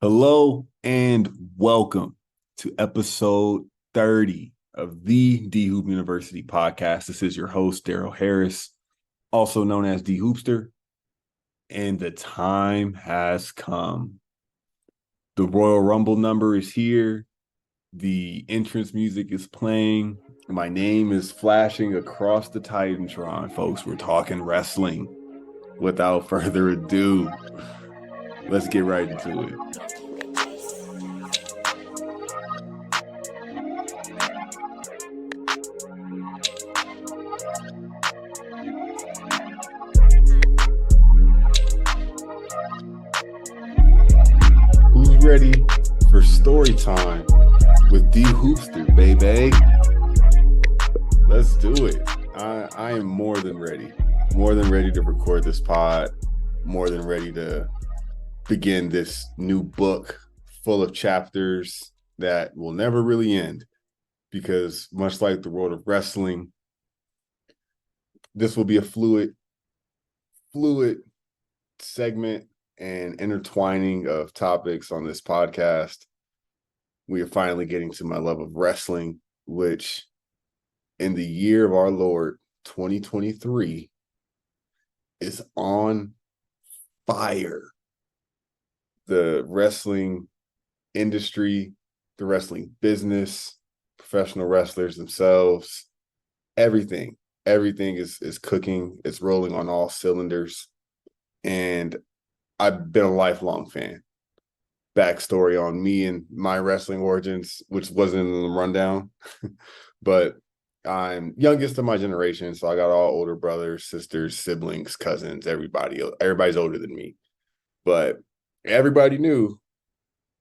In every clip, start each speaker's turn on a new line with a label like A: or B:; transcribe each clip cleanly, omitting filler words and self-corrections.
A: Hello and welcome to episode 30 of the D Hoop University podcast. This is your host, Daryl Harris, also known as D Hoopster, and the time has come. The Royal Rumble number is here. The entrance music is playing. My name is flashing across the Titantron, folks. We're talking wrestling. Without further ado, let's get right into it. Who's ready for story time with D Hoopster, baby? Let's do it. I am more than ready to record this pod, more than ready to begin this new book full of chapters that will never really end, because much like the world of wrestling, this will be a fluid segment and intertwining of topics on this podcast. We are finally getting to my love of wrestling, which in the year of our Lord 2023 is on fire. The wrestling industry, the wrestling business, professional wrestlers themselves, everything is cooking. It's rolling on all cylinders. And I've been a lifelong fan. Backstory on me and my wrestling origins, which wasn't in the rundown, but I'm youngest of my generation, so I got all older brothers, sisters, siblings, cousins, everybody's older than me. But everybody knew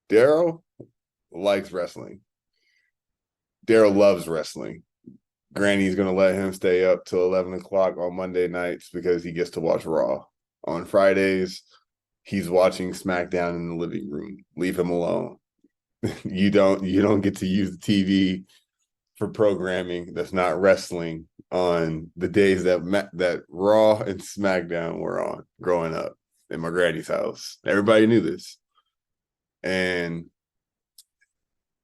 A: Daryl likes wrestling. Daryl loves wrestling. Granny's going to let him stay up till 11 o'clock on Monday nights because he gets to watch Raw. On Fridays, he's watching SmackDown in the living room. Leave him alone. You don't get to use the TV for programming that's not wrestling on the days that Raw and SmackDown were on growing up in my granny's house. Everybody knew this. And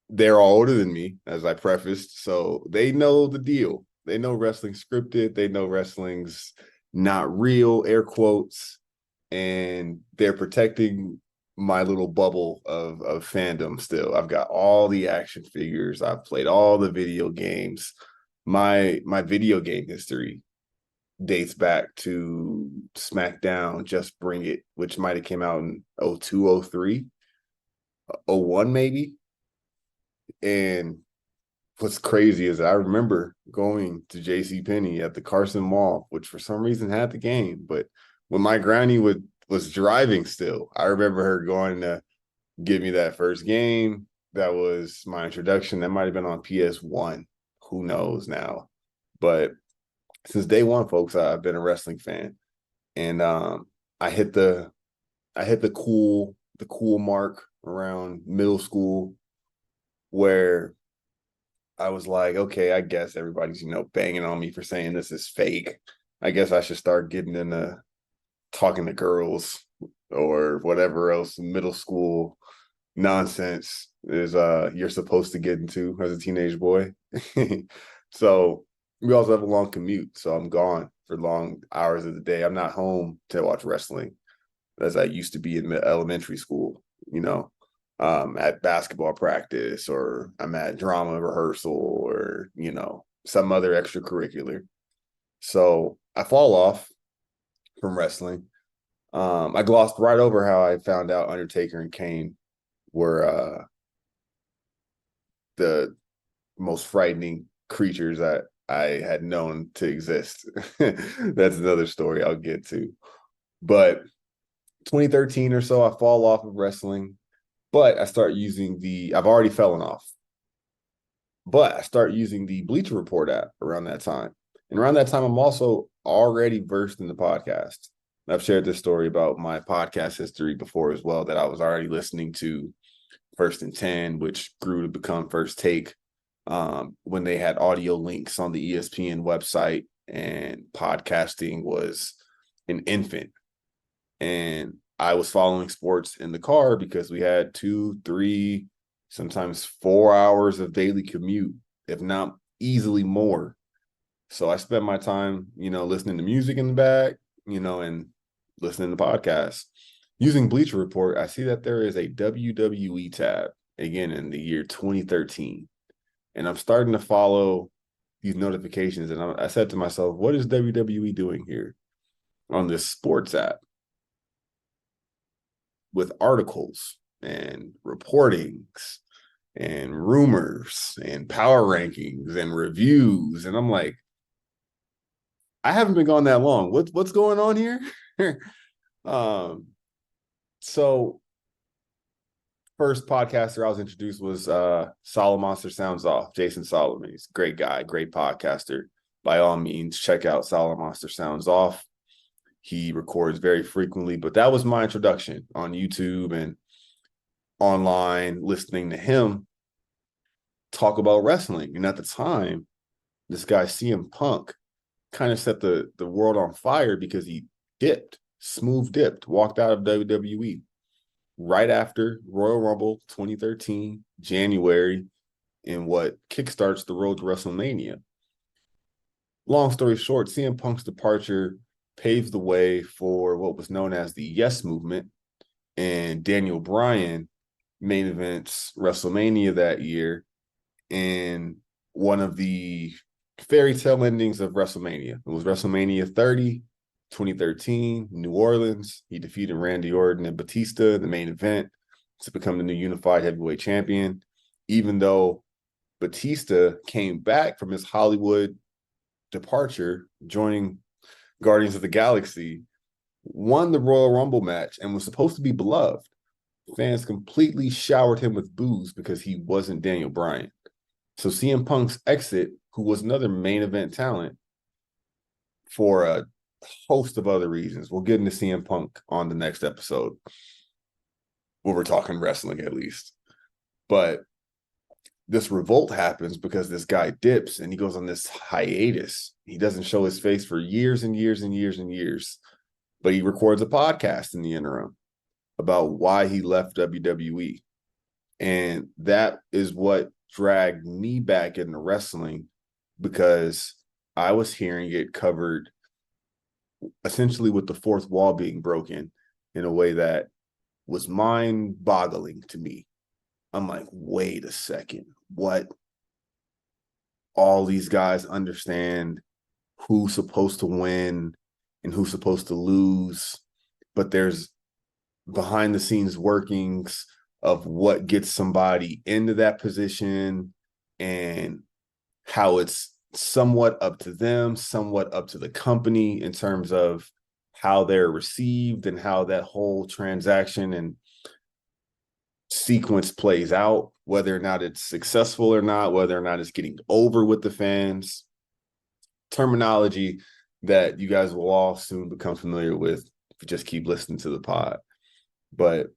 A: they're all older than me, as I prefaced, so they know the deal. They know wrestling's scripted. They know wrestling's not real, air quotes, and they're protecting my little bubble of fandom still. I've got all the action figures. I've played all the video games. My video game history dates back to SmackDown Just Bring It, which might have came out in 02, 03, 01 maybe. And what's crazy is I remember going to JCPenney at the Carson Mall, which for some reason had the game. But when my granny was driving still, I remember her going to give me that first game. That was my introduction. That might have been on PS1. Who knows now? But since day one, folks, I've been a wrestling fan. And I hit the cool mark around middle school, where I was like, okay, I guess everybody's, banging on me for saying this is fake. I guess I should start getting into talking to girls or whatever else middle school nonsense is you're supposed to get into as a teenage boy. So we also have a long commute, so I'm gone for long hours of the day. I'm not home to watch wrestling as I used to be in elementary school, at basketball practice, or I'm at drama rehearsal, or, some other extracurricular. So I fall off from wrestling. I glossed right over how I found out Undertaker and Kane were the most frightening creatures that I had known to exist. That's another story I'll get to. But 2013 or so, I fall off of wrestling. But I start using I've already fallen off, but I start using the Bleacher Report app around that time. And around that time, I'm also already versed in the podcast. I've shared this story about my podcast history before as well, that I was already listening to First and 10, which grew to become First Take, when they had audio links on the ESPN website, and podcasting was an infant. And I was following sports in the car because we had 2, 3, sometimes 4 hours of daily commute, if not easily more. So I spent my time, listening to music in the back, and listening to podcasts. Using Bleacher Report, I see that there is a WWE tab again in the year 2013. And I'm starting to follow these notifications. And I said to myself, what is WWE doing here on this sports app with articles and reportings and rumors and power rankings and reviews? And I'm like, I haven't been gone that long. What's going on here? So first podcaster I was introduced was Solomon Sounds Off, Jason Solomon. He's a great guy, great podcaster. By all means, check out Solomon Sounds Off. He records very frequently, but that was my introduction on YouTube and online, listening to him talk about wrestling. And at the time, this guy CM Punk kind of set the world on fire because he smooth dipped, walked out of WWE right after Royal Rumble 2013, January, in what kickstarts the road to WrestleMania. Long story short, CM Punk's departure paves the way for what was known as the Yes Movement, and Daniel Bryan main events WrestleMania that year in one of the fairy tale endings of WrestleMania. It was WrestleMania 30, 2013, New Orleans. He defeated Randy Orton and Batista in the main event to become the new unified heavyweight champion, even though Batista came back from his Hollywood departure, joining Guardians of the Galaxy, won the Royal Rumble match, and was supposed to be beloved. Fans completely showered him with boos because he wasn't Daniel Bryan. So CM Punk's exit, who was another main event talent, for a host of other reasons. We'll get into CM Punk on the next episode, where we're talking wrestling at least. But this revolt happens because this guy dips and he goes on this hiatus. He doesn't show his face for years and years and years and years, but he records a podcast in the interim about why he left WWE. And that is what dragged me back into wrestling, because I was hearing it covered essentially with the fourth wall being broken in a way that was mind-boggling to me. I'm like, wait a second, what? All these guys understand who's supposed to win and who's supposed to lose, but there's behind the scenes workings of what gets somebody into that position and how it's somewhat up to them, somewhat up to the company in terms of how they're received and how that whole transaction and sequence plays out, whether or not it's successful or not, whether or not it's getting over with the fans. Terminology that you guys will all soon become familiar with if you just keep listening to the pod. But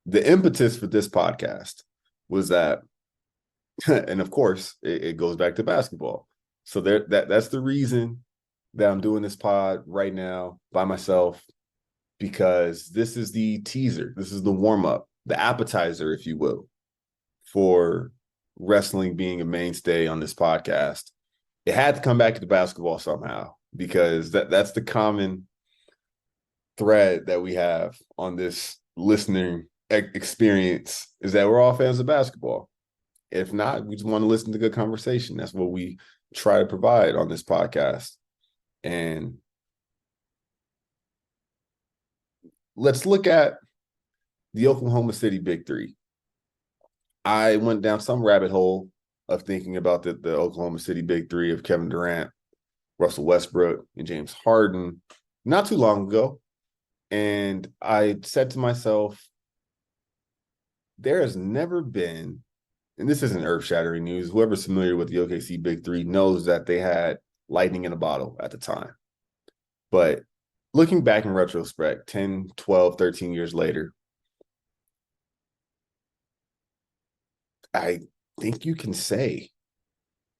A: the impetus for this podcast was that, and of course, it goes back to basketball. So that's the reason that I'm doing this pod right now by myself, because this is the teaser. This is the warm-up, the appetizer, if you will, for wrestling being a mainstay on this podcast. It had to come back to basketball somehow, because that's the common thread that we have on this listening experience, is that we're all fans of basketball. If not, we just want to listen to good conversation. That's what we try to provide on this podcast. And let's look at the Oklahoma City Big Three. I went down some rabbit hole of thinking about the Oklahoma City Big Three of Kevin Durant, Russell Westbrook, and James Harden not too long ago. And I said to myself, there has never been, and this isn't earth-shattering news, whoever's familiar with the OKC Big Three knows that they had lightning in a bottle at the time. But looking back in retrospect, 10, 12, 13 years later, I think you can say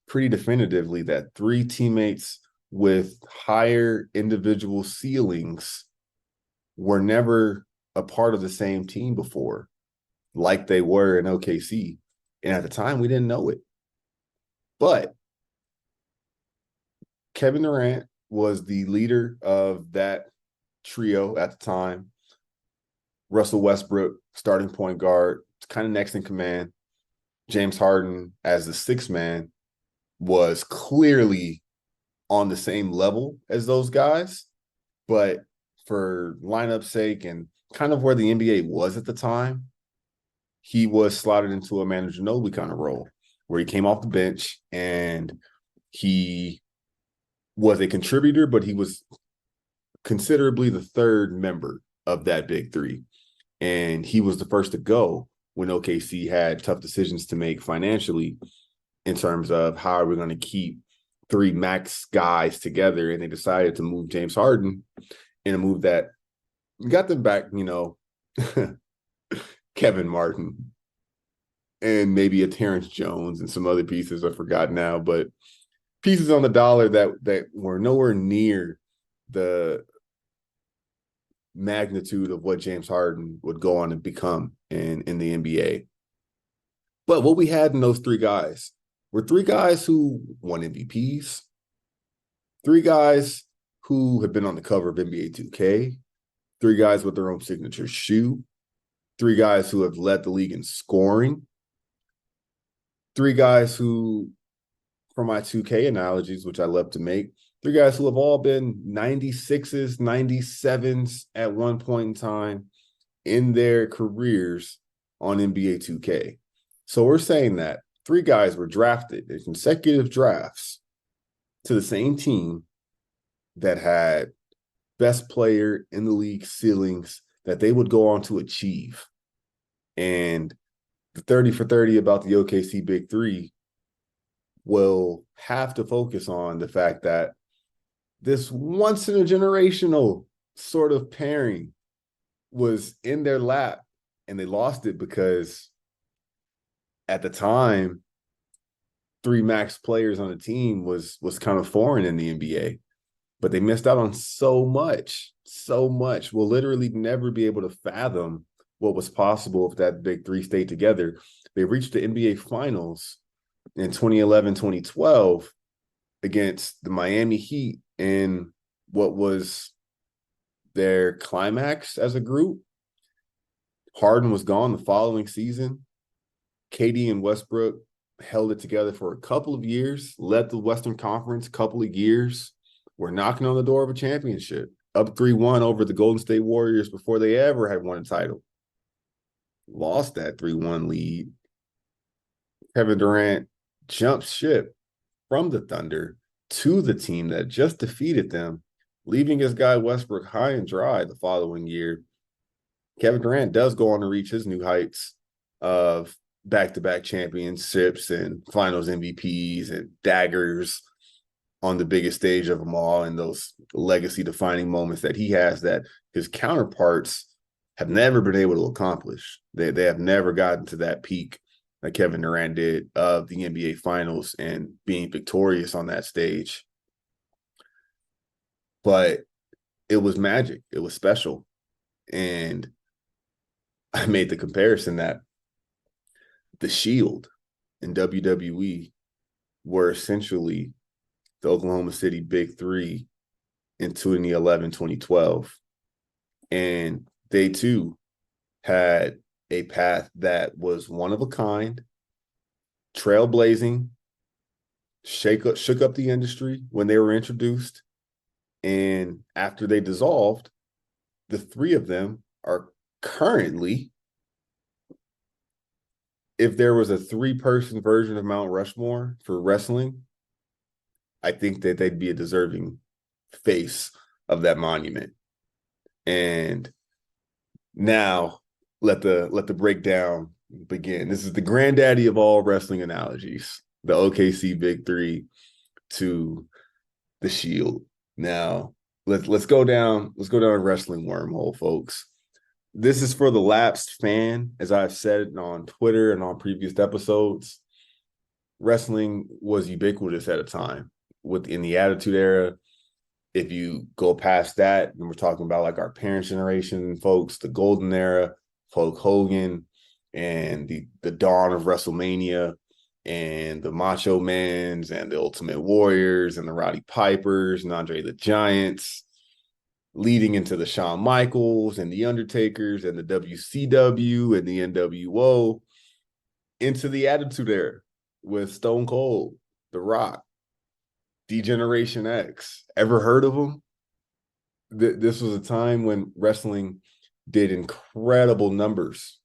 A: pretty definitively that three teammates with higher individual ceilings were never a part of the same team before, like they were in OKC. And at the time, we didn't know it. But Kevin Durant was the leader of that trio at the time. Russell Westbrook, starting point guard, kind of next in command. James Harden, as the sixth man, was clearly on the same level as those guys. But for lineup sake and kind of where the NBA was at the time, he was slotted into a Manu Ginobili kind of role where he came off the bench and he was a contributor, but he was considerably the third member of that big three. And he was the first to go when OKC had tough decisions to make financially in terms of how are we going to keep three max guys together. And they decided to move James Harden in a move that got them back, Kevin Martin and maybe a Terrence Jones and some other pieces I forgot now, but pieces on the dollar that were nowhere near the magnitude of what James Harden would go on and become in the NBA. But what we had in those three guys were three guys who won MVPs, three guys who have been on the cover of NBA 2K, three guys with their own signature shoe, three guys who have led the league in scoring, three guys who, for my 2K analogies, which I love to make, three guys who have all been 96s, 97s at one point in time in their careers on NBA 2K. So we're saying that three guys were drafted in consecutive drafts to the same team that had best player in the league ceilings that they would go on to achieve. And the 30 for 30 about the OKC Big Three will have to focus on the fact that this once in a generational sort of pairing was in their lap and they lost it because at the time, three max players on a team was kind of foreign in the NBA, but they missed out on so much. We'll literally never be able to fathom what was possible if that big three stayed together. They reached the NBA Finals in 2011, 2012 against the Miami Heat in what was their climax as a group. Harden was gone the following season. KD and Westbrook held it together for a couple of years, led the Western Conference a couple of years, were knocking on the door of a championship, up 3-1 over the Golden State Warriors before they ever had won a title. Lost that 3-1 lead. Kevin Durant jumped ship from the Thunder to the team that just defeated them, leaving his guy Westbrook high and dry the following year. Kevin Durant does go on to reach his new heights of back-to-back championships and finals MVPs and daggers on the biggest stage of them all, and those legacy-defining moments that he has that his counterparts have never been able to accomplish. They have never gotten to that peak that Kevin Durant did of the NBA Finals and being victorious on that stage. But it was magic. It was special. And I made the comparison that the Shield in WWE were essentially the Oklahoma City Big Three in 2011, 2012. And they too had a path that was one of a kind, trailblazing, shook up the industry when they were introduced. And after they dissolved, the three of them are currently, if there was a three-person version of Mount Rushmore for wrestling, I think that they'd be a deserving face of that monument. And now let the breakdown begin. This is the granddaddy of all wrestling analogies, the OKC Big Three to the Shield. Now let's go down a wrestling wormhole, folks. This is for the lapsed fan, as I've said on Twitter and on previous episodes. Wrestling was ubiquitous at a time in the Attitude Era. If you go past that, and we're talking about like our parents' generation folks, the golden era, Hulk Hogan, and the dawn of WrestleMania, and the Macho Mans, and the Ultimate Warriors, and the Roddy Pipers, and Andre the Giants, leading into the Shawn Michaels, and the Undertakers, and the WCW, and the NWO, into the Attitude Era with Stone Cold, The Rock, D-Generation X. Ever heard of them? This was a time when wrestling did incredible numbers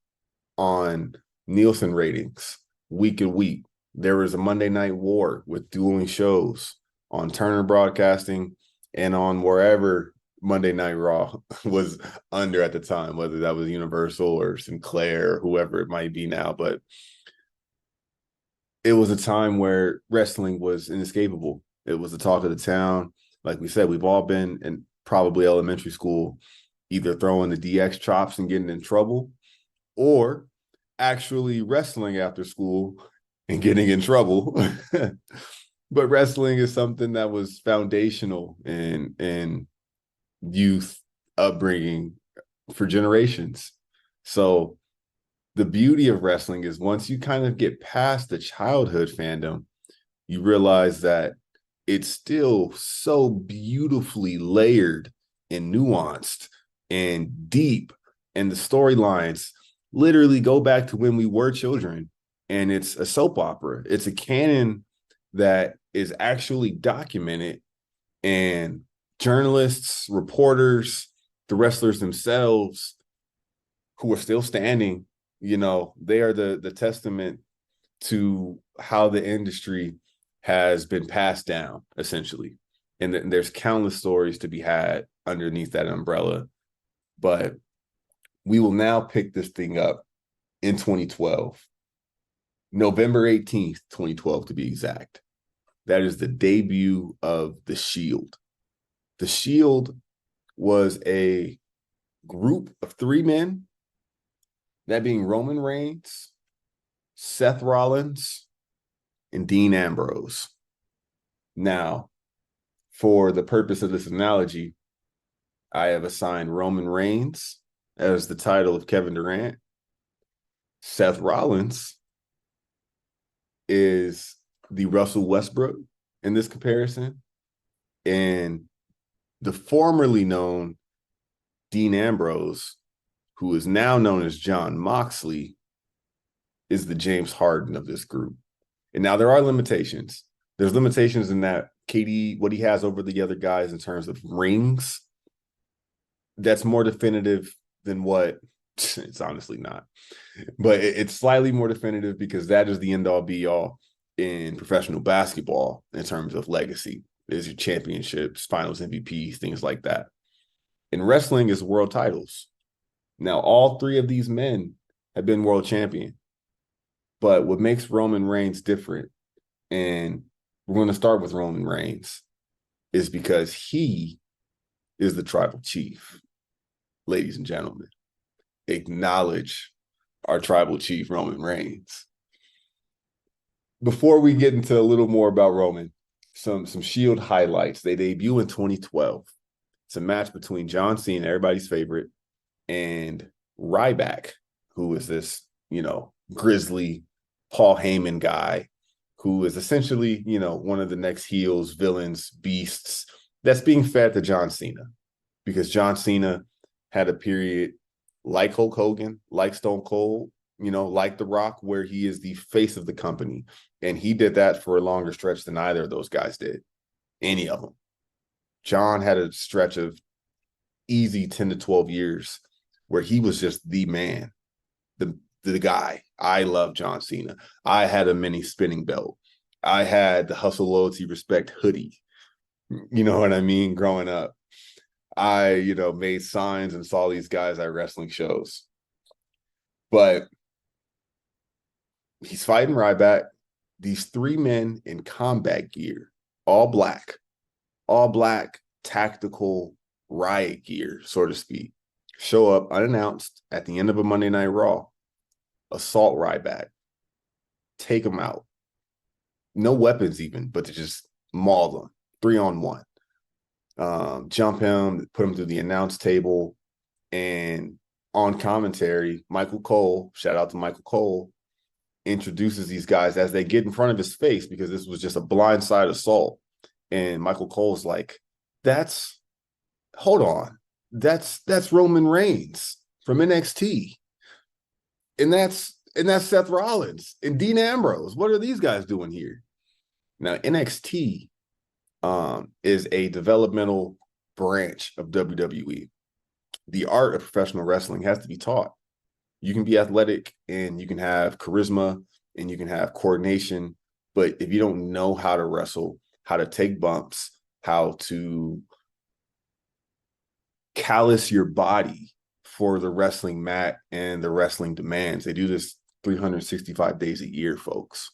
A: on Nielsen ratings week and week. There was a Monday Night War with dueling shows on Turner Broadcasting and on wherever Monday Night Raw was under at the time, whether that was Universal or Sinclair or whoever it might be now. But it was a time where wrestling was inescapable. It was the talk of the town. Like we said, we've all been in probably elementary school, either throwing the DX chops and getting in trouble, or actually wrestling after school and getting in trouble. But wrestling is something that was foundational in youth upbringing for generations. So the beauty of wrestling is once you kind of get past the childhood fandom, you realize that it's still so beautifully layered and nuanced and deep, and the storylines literally go back to when we were children. And it's a soap opera. It's a canon that is actually documented, and journalists, reporters, the wrestlers themselves who are still standing, they are the testament to how the industry has been passed down, essentially. And there's countless stories to be had underneath that umbrella. But we will now pick this thing up in 2012, November 18th, 2012, to be exact. That is the debut of The Shield. The Shield was a group of three men, that being Roman Reigns, Seth Rollins, and Dean Ambrose. Now, for the purpose of this analogy, I have assigned Roman Reigns as the title of Kevin Durant. Seth Rollins is the Russell Westbrook in this comparison. And the formerly known Dean Ambrose, who is now known as Jon Moxley, is the James Harden of this group. And now there are limitations. There's limitations in that KD, what he has over the other guys in terms of rings, that's more definitive than what it's honestly not. But it's slightly more definitive because that is the end all be all in professional basketball in terms of legacy. There's your championships, finals MVPs, things like that. In wrestling is world titles. Now, all three of these men have been world champion. But what makes Roman Reigns different, and we're going to start with Roman Reigns, is because he is the tribal chief. Ladies and gentlemen, acknowledge our tribal chief, Roman Reigns. Before we get into a little more about Roman, some Shield highlights. They debut in 2012. It's a match between John Cena, everybody's favorite, and Ryback, who is this, grizzly Paul Heyman guy who is essentially, one of the next heels, villains, beasts that's being fed to John Cena, because John Cena had a period like Hulk Hogan, like Stone Cold, like The Rock, where he is the face of the company. And he did that for a longer stretch than either of those guys did, any of them. John had a stretch of easy 10 to 12 years where he was just the man, the guy. I love John Cena. I had a mini spinning belt. I had the Hustle, Loyalty, Respect hoodie. You know what I mean? Growing up, I, made signs and saw these guys at wrestling shows. But he's fighting Ryback. These three men in combat gear, all black tactical riot gear, so to speak, show up unannounced at the end of a Monday Night Raw, assault Ryback, take him out. No weapons even, but to just maul them 3-on-1. jump him, put him through the announce table, and on commentary, Michael Cole, shout out to Michael Cole, introduces these guys as they get in front of his face, because this was just a blindside assault. And Michael Cole's like, hold on, that's Roman Reigns from NXT, and that's Seth Rollins and Dean Ambrose. What are these guys doing here? Now NXT is a developmental branch of WWE. The art of professional wrestling has to be taught. You can be athletic and you can have charisma and you can have coordination, but if you don't know how to wrestle, how to take bumps, how to callous your body for the wrestling mat and the wrestling demands. They do this 365 days a year, folks.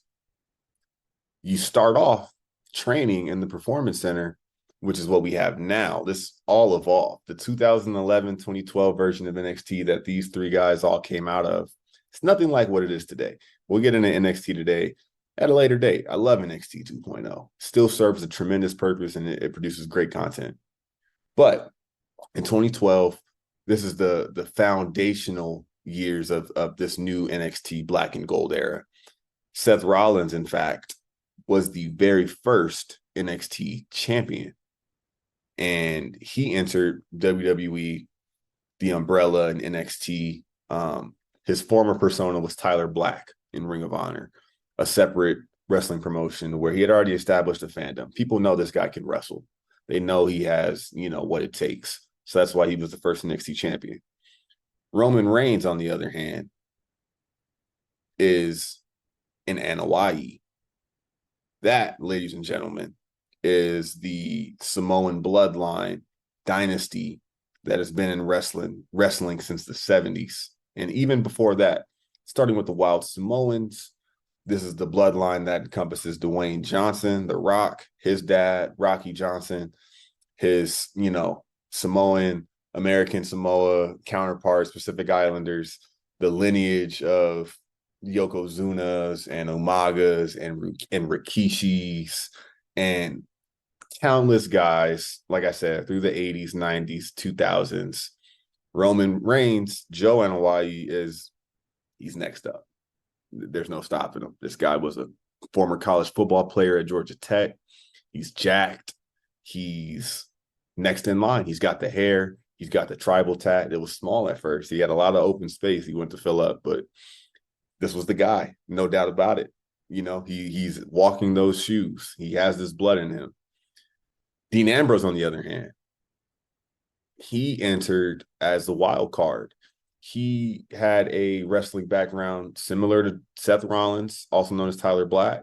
A: You start off training in the performance center, which is what we have now. This all evolved. The 2011-2012 version of NXT that these three guys all came out of, it's nothing like what it is today. We'll get into NXT today at a later date. I love NXT 2.0. Still serves a tremendous purpose, and it produces great content. But in 2012, this is the foundational years of this new NXT black and gold era. Seth Rollins, in fact, was the very first NXT champion. And he entered WWE, the umbrella, and NXT. His former persona was Tyler Black in Ring of Honor, a separate wrestling promotion where he had already established a fandom. People know this guy can wrestle. They know he has, what it takes. So that's why he was the first NXT champion. Roman Reigns, on the other hand, is an Anoa'i. That, ladies and gentlemen, is the Samoan bloodline dynasty that has been in wrestling since the 70s. And even before that, starting with the Wild Samoans, this is the bloodline that encompasses Dwayne Johnson, The Rock, his dad, Rocky Johnson, his, Samoan, American Samoa counterparts, Pacific Islanders, the lineage of Yokozunas and Umagas and Rikishis and countless guys, like I said, through the 80s, 90s, 2000s. Roman Reigns, Joe Anoa'i, he's next up. There's no stopping him. This guy was a former college football player at Georgia Tech. He's jacked. He's next in line. He's got the hair. He's got the tribal tat. It was small at first. He had a lot of open space he went to fill up, but this was the guy, no doubt about it. He's walking those shoes. He has this blood in him. Dean Ambrose, on the other hand, he entered as the wild card. He had a wrestling background similar to Seth Rollins, also known as Tyler Black.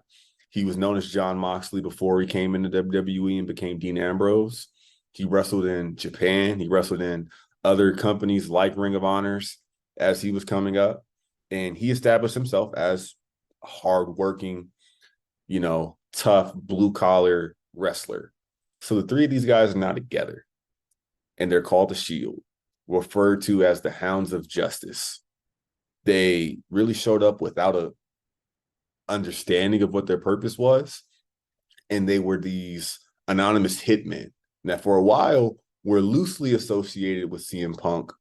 A: He was known as Jon Moxley before he came into WWE and became Dean Ambrose. He wrestled in Japan. He wrestled in other companies like Ring of Honors as he was coming up. And he established himself as a hardworking, tough, blue-collar wrestler. So the three of these guys are now together, and they're called the Shield, referred to as the Hounds of Justice. They really showed up without a understanding of what their purpose was, and they were these anonymous hitmen that for a while were loosely associated with CM Punk,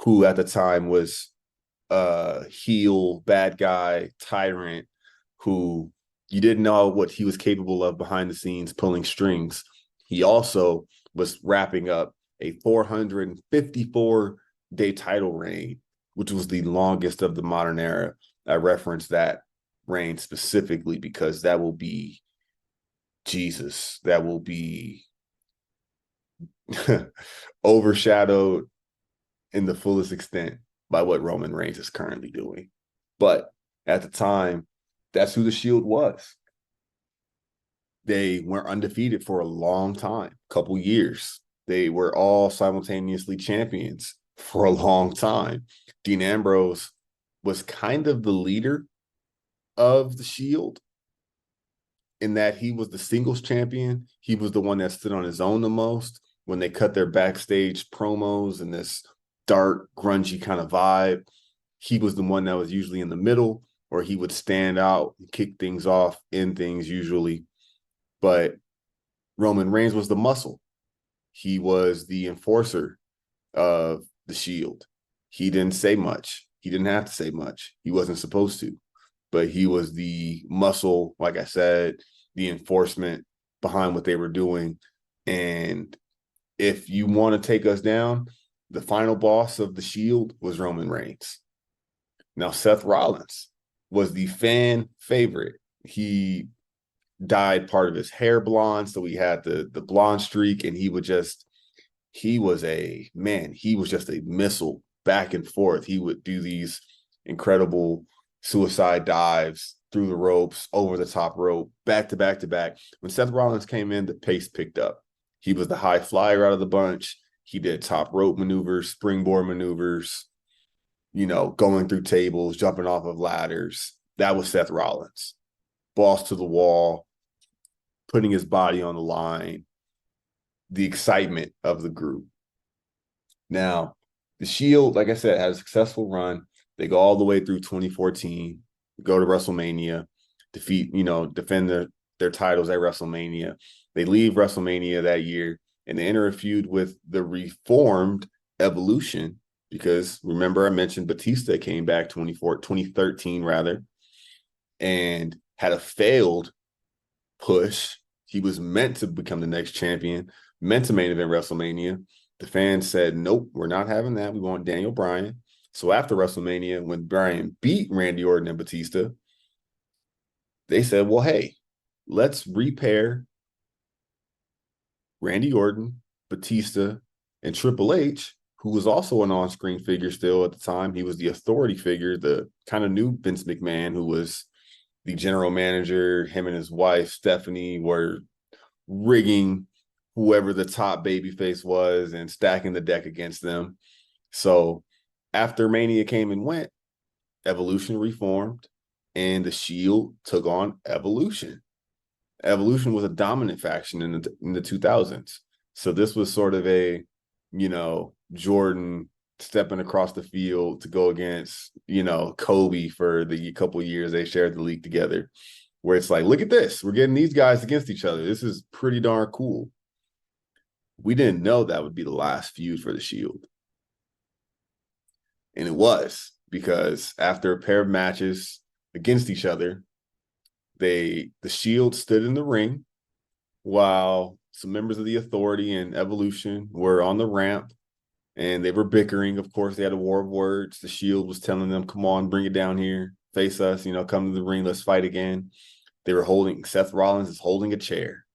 A: who at the time was heel, bad guy, tyrant, who you didn't know what he was capable of behind the scenes, pulling strings. He also was wrapping up a 454-day title reign, which was the longest of the modern era. I reference that reign specifically because that will be Jesus. That will be overshadowed in the fullest extent by what Roman Reigns is currently doing. But at the time, that's who the Shield was. They were undefeated for a long time, couple years. They were all simultaneously champions for a long time. Dean Ambrose was kind of the leader of the Shield in that he was the singles champion. He was the one that stood on his own the most when they cut their backstage promos and this dark, grungy kind of vibe. He was the one that was usually in the middle, or he would stand out, kick things off, end things usually. But Roman Reigns was the muscle. He was the enforcer of the Shield. He didn't say much. He didn't have to say much. He wasn't supposed to, but he was the muscle, like I said, the enforcement behind what they were doing. And if you want to take us down, the final boss of the Shield was Roman Reigns. Now, Seth Rollins was the fan favorite. He dyed part of his hair blonde, so he had the blonde streak, and he was just a missile back and forth. He would do these incredible suicide dives through the ropes, over the top rope, back to back to back. When Seth Rollins came in, the pace picked up. He was the high flyer out of the bunch. He did top rope maneuvers, springboard maneuvers, going through tables, jumping off of ladders. That was Seth Rollins. Balls to the wall, putting his body on the line, the excitement of the group. Now, the Shield, like I said, had a successful run. They go all the way through 2014, go to WrestleMania, defend their titles at WrestleMania. They leave WrestleMania that year, and they enter a feud with the reformed Evolution, because remember I mentioned Batista came back 2013 rather, and had a failed push. He was meant to become the next champion, meant to main event WrestleMania. The fans said, nope, we're not having that. We want Daniel Bryan. So after WrestleMania, when Bryan beat Randy Orton and Batista, they said, well, hey, let's repair Randy Orton, Batista, and Triple H, who was also an on-screen figure still at the time. He was the authority figure, the kind of new Vince McMahon, who was the general manager. Him and his wife, Stephanie, were rigging whoever the top babyface was and stacking the deck against them. So after Mania came and went, Evolution reformed, and the Shield took on Evolution. Evolution was a dominant faction in the 2000s. So this was sort of a, Jordan stepping across the field to go against, Kobe for the couple of years they shared the league together, where it's like, look at this. We're getting these guys against each other. This is pretty darn cool. We didn't know that would be the last feud for the Shield. And it was, because after a pair of matches against each other, the Shield stood in the ring while some members of the Authority and Evolution were on the ramp, and they were bickering. Of course, they had a war of words. The Shield was telling them, come on, bring it down here, face us, come to the ring, let's fight again. Seth Rollins is holding a chair.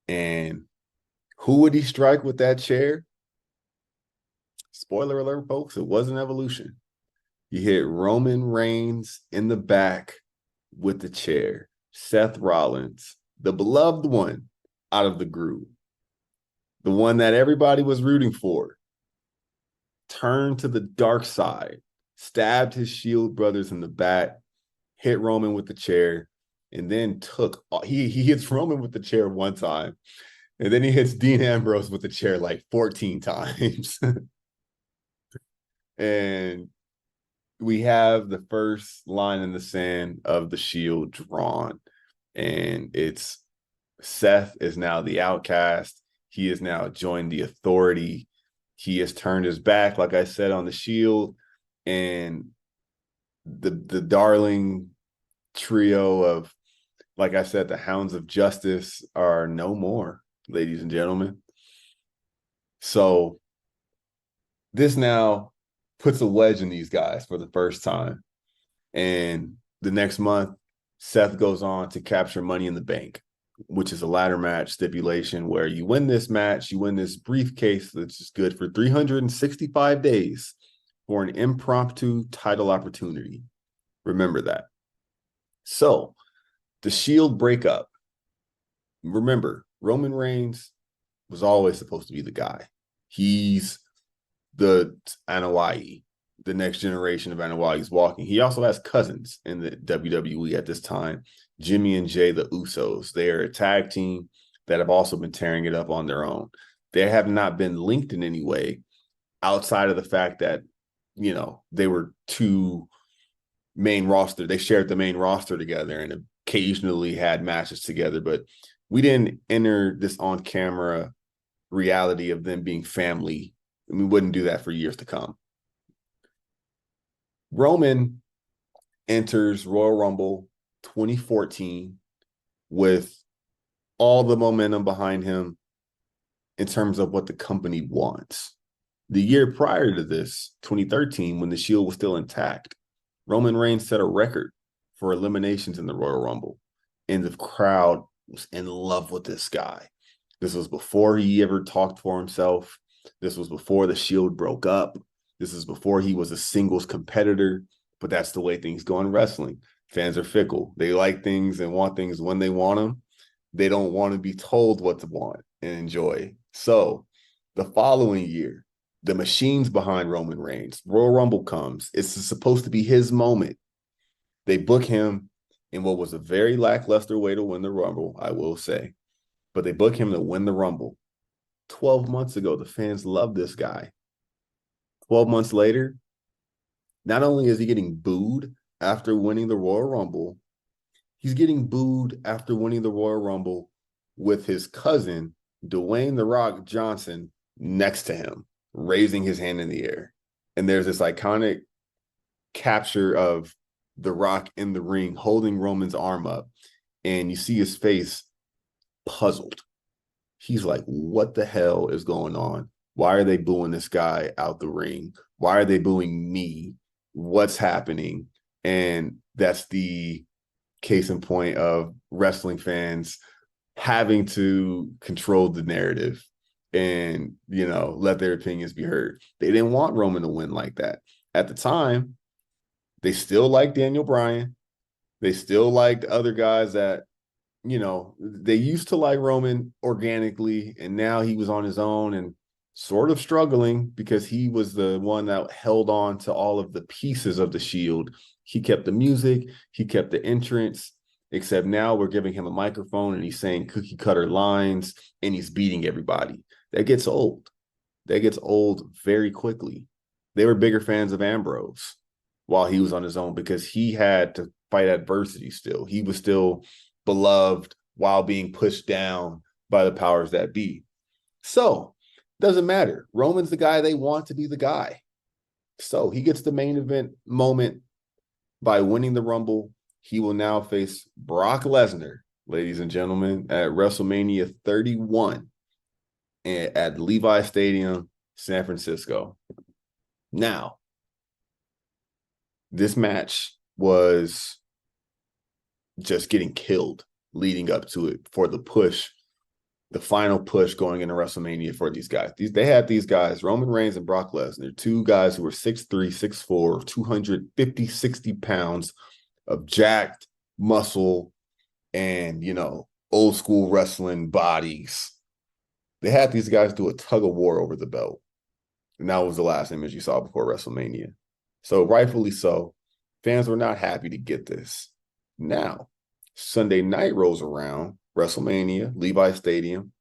A: And who would he strike with that chair? Spoiler alert, folks, it wasn't Evolution. He hit Roman Reigns in the back with the chair. Seth Rollins, the beloved one out of the group, the one that everybody was rooting for, turned to the dark side, stabbed his Shield brothers in the back, hit Roman with the chair, and then he hits Roman with the chair one time, and then he hits Dean Ambrose with the chair like 14 times. And we have the first line in the sand of the Shield drawn, and it's Seth is now the outcast. He has now joined the Authority. He has turned his back, like I said, on the Shield, and the darling trio of, like I said, the Hounds of Justice are no more, ladies and gentlemen. So this now puts a wedge in these guys for the first time. And the next month, Seth goes on to capture Money in the Bank, which is a ladder match stipulation where you win this match, you win this briefcase that's just good for 365 days for an impromptu title opportunity. Remember that. So the Shield breakup. Remember, Roman Reigns was always supposed to be the guy. He's the Anoa'i, the next generation of Anoa'i's walking. He also has cousins in the WWE at this time, Jimmy and Jay, the Usos. They are a tag team that have also been tearing it up on their own. They have not been linked in any way outside of the fact that, they were two main roster. They shared the main roster together and occasionally had matches together, but we didn't enter this on camera reality of them being family, and we wouldn't do that for years to come. Roman enters Royal Rumble 2014 with all the momentum behind him in terms of what the company wants. The year prior to this, 2013, when the Shield was still intact, Roman Reigns set a record for eliminations in the Royal Rumble, and the crowd was in love with this guy. This was before he ever talked for himself. This was before the Shield broke up. This is before he was a singles competitor, but that's the way things go in wrestling. Fans are fickle. They like things and want things when they want them. They don't want to be told what to want and enjoy. So the following year, the machines behind Roman Reigns, Royal Rumble comes. It's supposed to be his moment. They book him in what was a very lackluster way to win the Rumble, I will say. But they book him to win the Rumble. 12 months ago, the fans loved this guy. 12 months later, not only is he getting booed after winning the Royal Rumble, he's getting booed after winning the Royal Rumble with his cousin, Dwayne "The Rock" Johnson, next to him, raising his hand in the air. And there's this iconic capture of The Rock in the ring holding Roman's arm up, and you see his face puzzled. He's like, what the hell is going on? Why are they booing this guy out the ring? Why are they booing me? What's happening? And that's the case in point of wrestling fans having to control the narrative and, let their opinions be heard. They didn't want Roman to win like that. At the time, they still liked Daniel Bryan. They still liked other guys that, they used to like Roman organically, and now he was on his own and sort of struggling because he was the one that held on to all of the pieces of the Shield. He kept the music, he kept the entrance, except now we're giving him a microphone and he's saying cookie cutter lines and he's beating everybody. That gets old. That gets old very quickly. They were bigger fans of Ambrose while he was on his own because he had to fight adversity still. He was still beloved while being pushed down by the powers that be. So, doesn't matter. Roman's the guy they want to be the guy. So he gets the main event moment by winning the Rumble. He will now face Brock Lesnar, ladies and gentlemen, at WrestleMania 31 at Levi Stadium, San Francisco. Now, this match was just getting killed leading up to it for the push, the final push going into WrestleMania for these guys. They had these guys, Roman Reigns and Brock Lesnar, two guys who were 6'3", 6'4", 250, 60 pounds of jacked muscle and, old school wrestling bodies. They had these guys do a tug of war over the belt. And that was the last image you saw before WrestleMania. So rightfully so, fans were not happy to get this. Now, Sunday night rolls around, WrestleMania, Levi Stadium.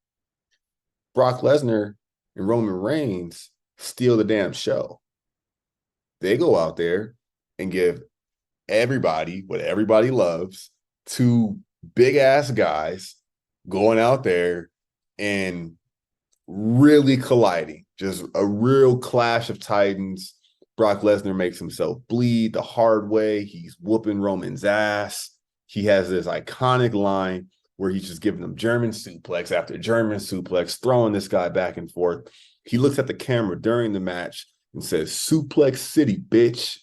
A: Brock Lesnar and Roman Reigns steal the damn show. They go out there and give everybody what everybody loves, two big-ass guys going out there and really colliding. Just a real clash of titans. Brock Lesnar makes himself bleed the hard way. He's whooping Roman's ass. He has this iconic line where he's just giving him German suplex after German suplex, throwing this guy back and forth. He looks at the camera during the match and says, "Suplex City, bitch."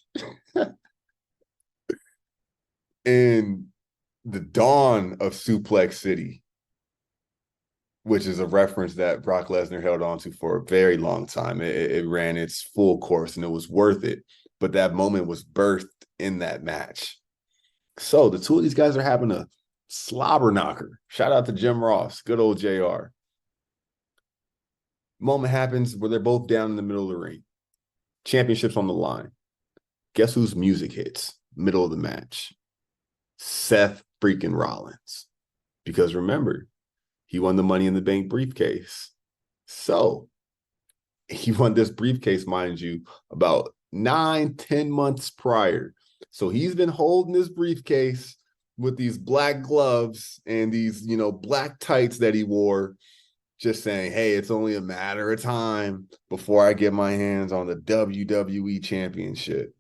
A: And the dawn of Suplex City, which is a reference that Brock Lesnar held on to for a very long time. It ran its full course and it was worth it. But that moment was birthed in that match. So the two of these guys are having a slobber knocker. Shout out to Jim Ross, good old JR. Moment happens where they're both down in the middle of the ring. Championship's on the line. Guess whose music hits? Middle of the match. Seth freaking Rollins. Because remember, he won the Money in the Bank briefcase. So he won this briefcase, mind you, about 9-10 months prior. So he's been holding this briefcase with these black gloves and these, black tights that he wore, just saying, hey, it's only a matter of time before I get my hands on the WWE Championship.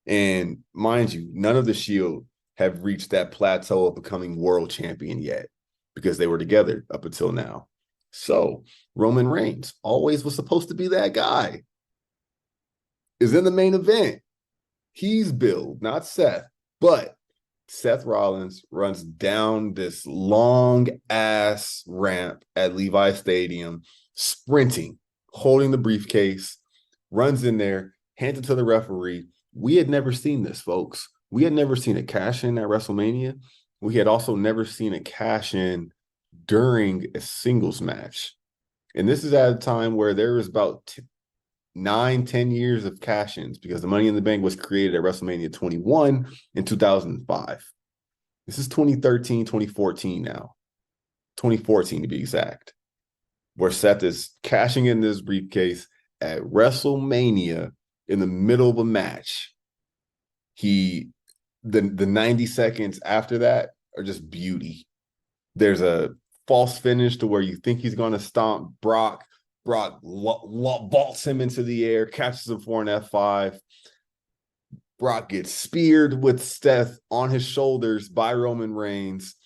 A: And mind you, none of the Shield have reached that plateau of becoming world champion yet because they were together up until now. So Roman Reigns always was supposed to be that guy. Is in the main event. He's billed, not Seth, but Seth Rollins runs down this long ass ramp at Levi Stadium, sprinting, holding the briefcase, runs in there, hands it to the referee. We had never seen this, folks. We had never seen a cash in at WrestleMania. We had also never seen a cash in during a singles match. And this is at a time where there was about 9-10 years of cash-ins because the Money in the Bank was created at WrestleMania 21 in 2005. This is 2013, 2014 now. 2014 to be exact, where Seth is cashing in this briefcase at WrestleMania in the middle of a match. The 90 seconds after that are just beauty. There's a false finish to where you think he's going to stomp Brock. Brock vaults him into the air, catches him for an F5. Brock gets speared with Seth on his shoulders by Roman Reigns.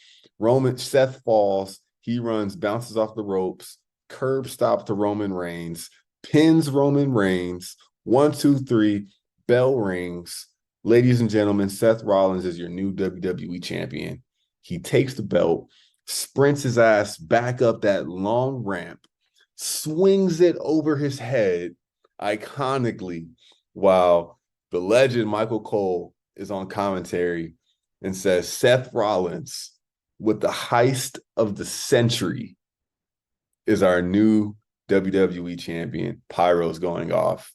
A: Seth falls. He runs, bounces off the ropes, curb stop to Roman Reigns, pins Roman Reigns. 1, 2, 3, bell rings. Ladies and gentlemen, Seth Rollins is your new WWE champion. He takes the belt, sprints his ass back up that long ramp, swings it over his head iconically while the legend Michael Cole is on commentary and says, Seth Rollins, with the heist of the century, is our new WWE champion. Pyro's going off.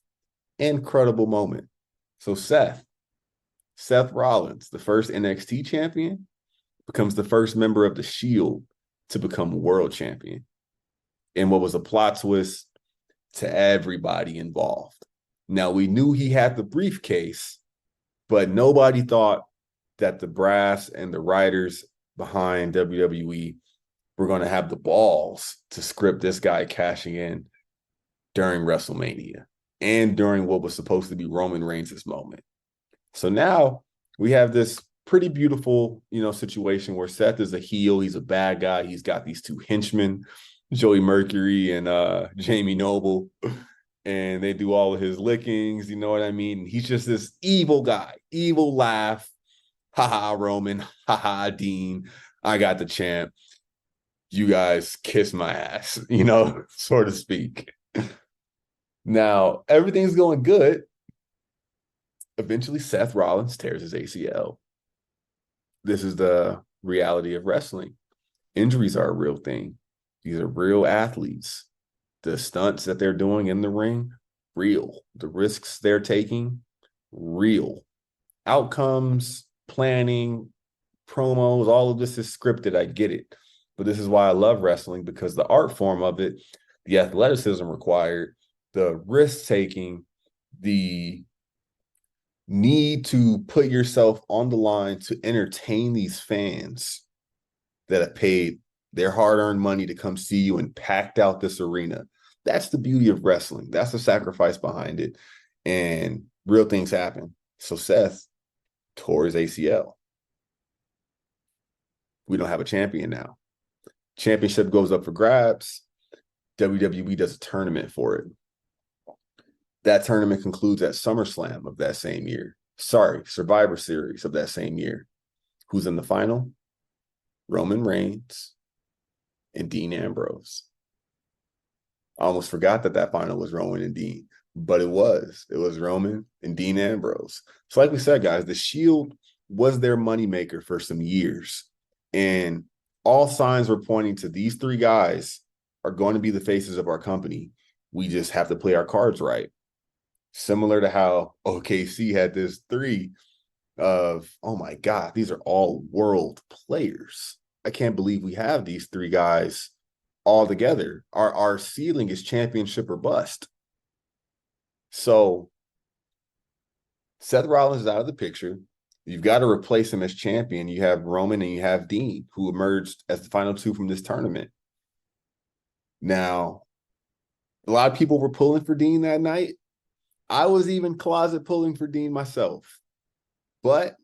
A: Incredible moment. So Seth Rollins, the first NXT champion, becomes the first member of the Shield to become world champion. And what was a plot twist to everybody involved. Now, we knew he had the briefcase, but nobody thought that the brass and the writers behind WWE were going to have the balls to script this guy cashing in during WrestleMania and during what was supposed to be Roman Reigns' moment. So now we have this pretty beautiful, situation where Seth is a heel. He's a bad guy. He's got these two henchmen, Joey Mercury and Jamie Noble, and they do all of his lickings. You know what I mean? He's just this evil guy, evil laugh. Ha Roman. Ha Dean. I got the champ. You guys kiss my ass, so to speak. Now, everything's going good. Eventually, Seth Rollins tears his ACL. This is the reality of wrestling. Injuries are a real thing. These are real athletes. The stunts that they're doing in the ring, real. The risks they're taking, real. Outcomes, planning, promos, all of this is scripted. I get it. But this is why I love wrestling, because the art form of it, the athleticism required, the risk-taking, the need to put yourself on the line to entertain these fans that have paid their hard-earned money to come see you and packed out this arena. That's the beauty of wrestling. That's the sacrifice behind it. And real things happen. So Seth tore his ACL. We don't have a champion now. Championship goes up for grabs. WWE does a tournament for it. That tournament concludes at SummerSlam of that same year. Survivor Series of that same year. Who's in the final? Roman Reigns and Dean Ambrose. I almost forgot that final was Roman and Dean, but it was. It was Roman and Dean Ambrose. So like we said, guys, the Shield was their moneymaker for some years. And all signs were pointing to these three guys are going to be the faces of our company. We just have to play our cards right. Similar to how OKC had this three of, oh my God, these are all world players. I can't believe we have these three guys all together. Our ceiling is championship or bust. So Seth Rollins is out of the picture. You've got to replace him as champion. You have Roman and you have Dean, who emerged as the final two from this tournament. Now, a lot of people were pulling for Dean that night. I was even closet pulling for Dean myself. But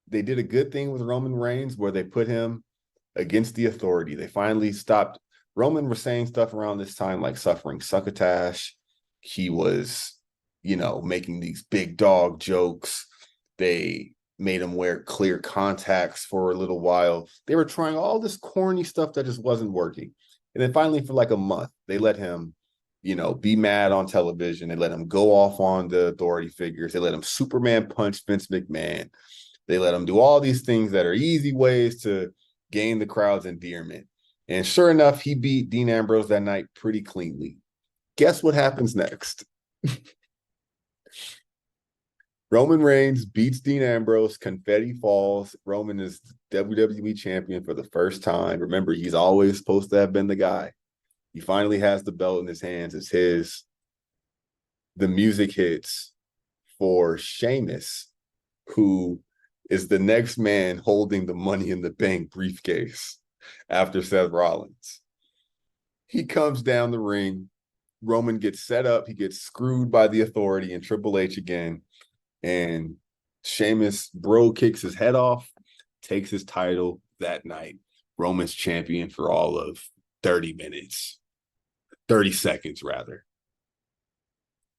A: they did a good thing with Roman Reigns where they put him against the authority. They finally stopped. Roman was saying stuff around this time like suffering succotash. He was, making these big dog jokes. They made him wear clear contacts for a little while. They were trying all this corny stuff that just wasn't working. And then finally, for like a month, they let him, be mad on television. They let him go off on the authority figures. They let him Superman punch Vince McMahon. They let him do all these things that are easy ways to gain the crowd's endearment. And sure enough, he beat Dean Ambrose that night pretty cleanly. Guess what happens next? Roman Reigns beats Dean Ambrose. Confetti falls. Roman is WWE champion for the first time. Remember, he's always supposed to have been the guy. He finally has the belt in his hands. It's his. The music hits for Sheamus, who is the next man holding the Money in the Bank briefcase after Seth Rollins. He comes down the ring. Roman gets set up. He gets screwed by the authority and Triple H again. And Sheamus kicks his head off, takes his title that night. Roman's champion for all of 30 minutes, 30 seconds rather.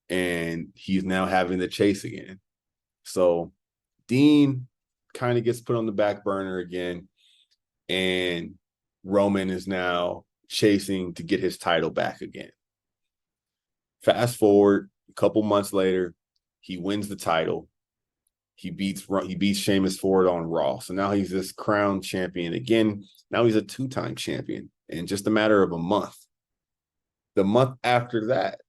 A: And he's now having the chase again. So Dean kind of gets put on the back burner again. And Roman is now chasing to get his title back again. Fast forward a couple months later, he wins the title. He beats Sheamus for it on Raw. So now he's this crowned champion again. Now he's a 2-time champion in just a matter of a month. The month after that,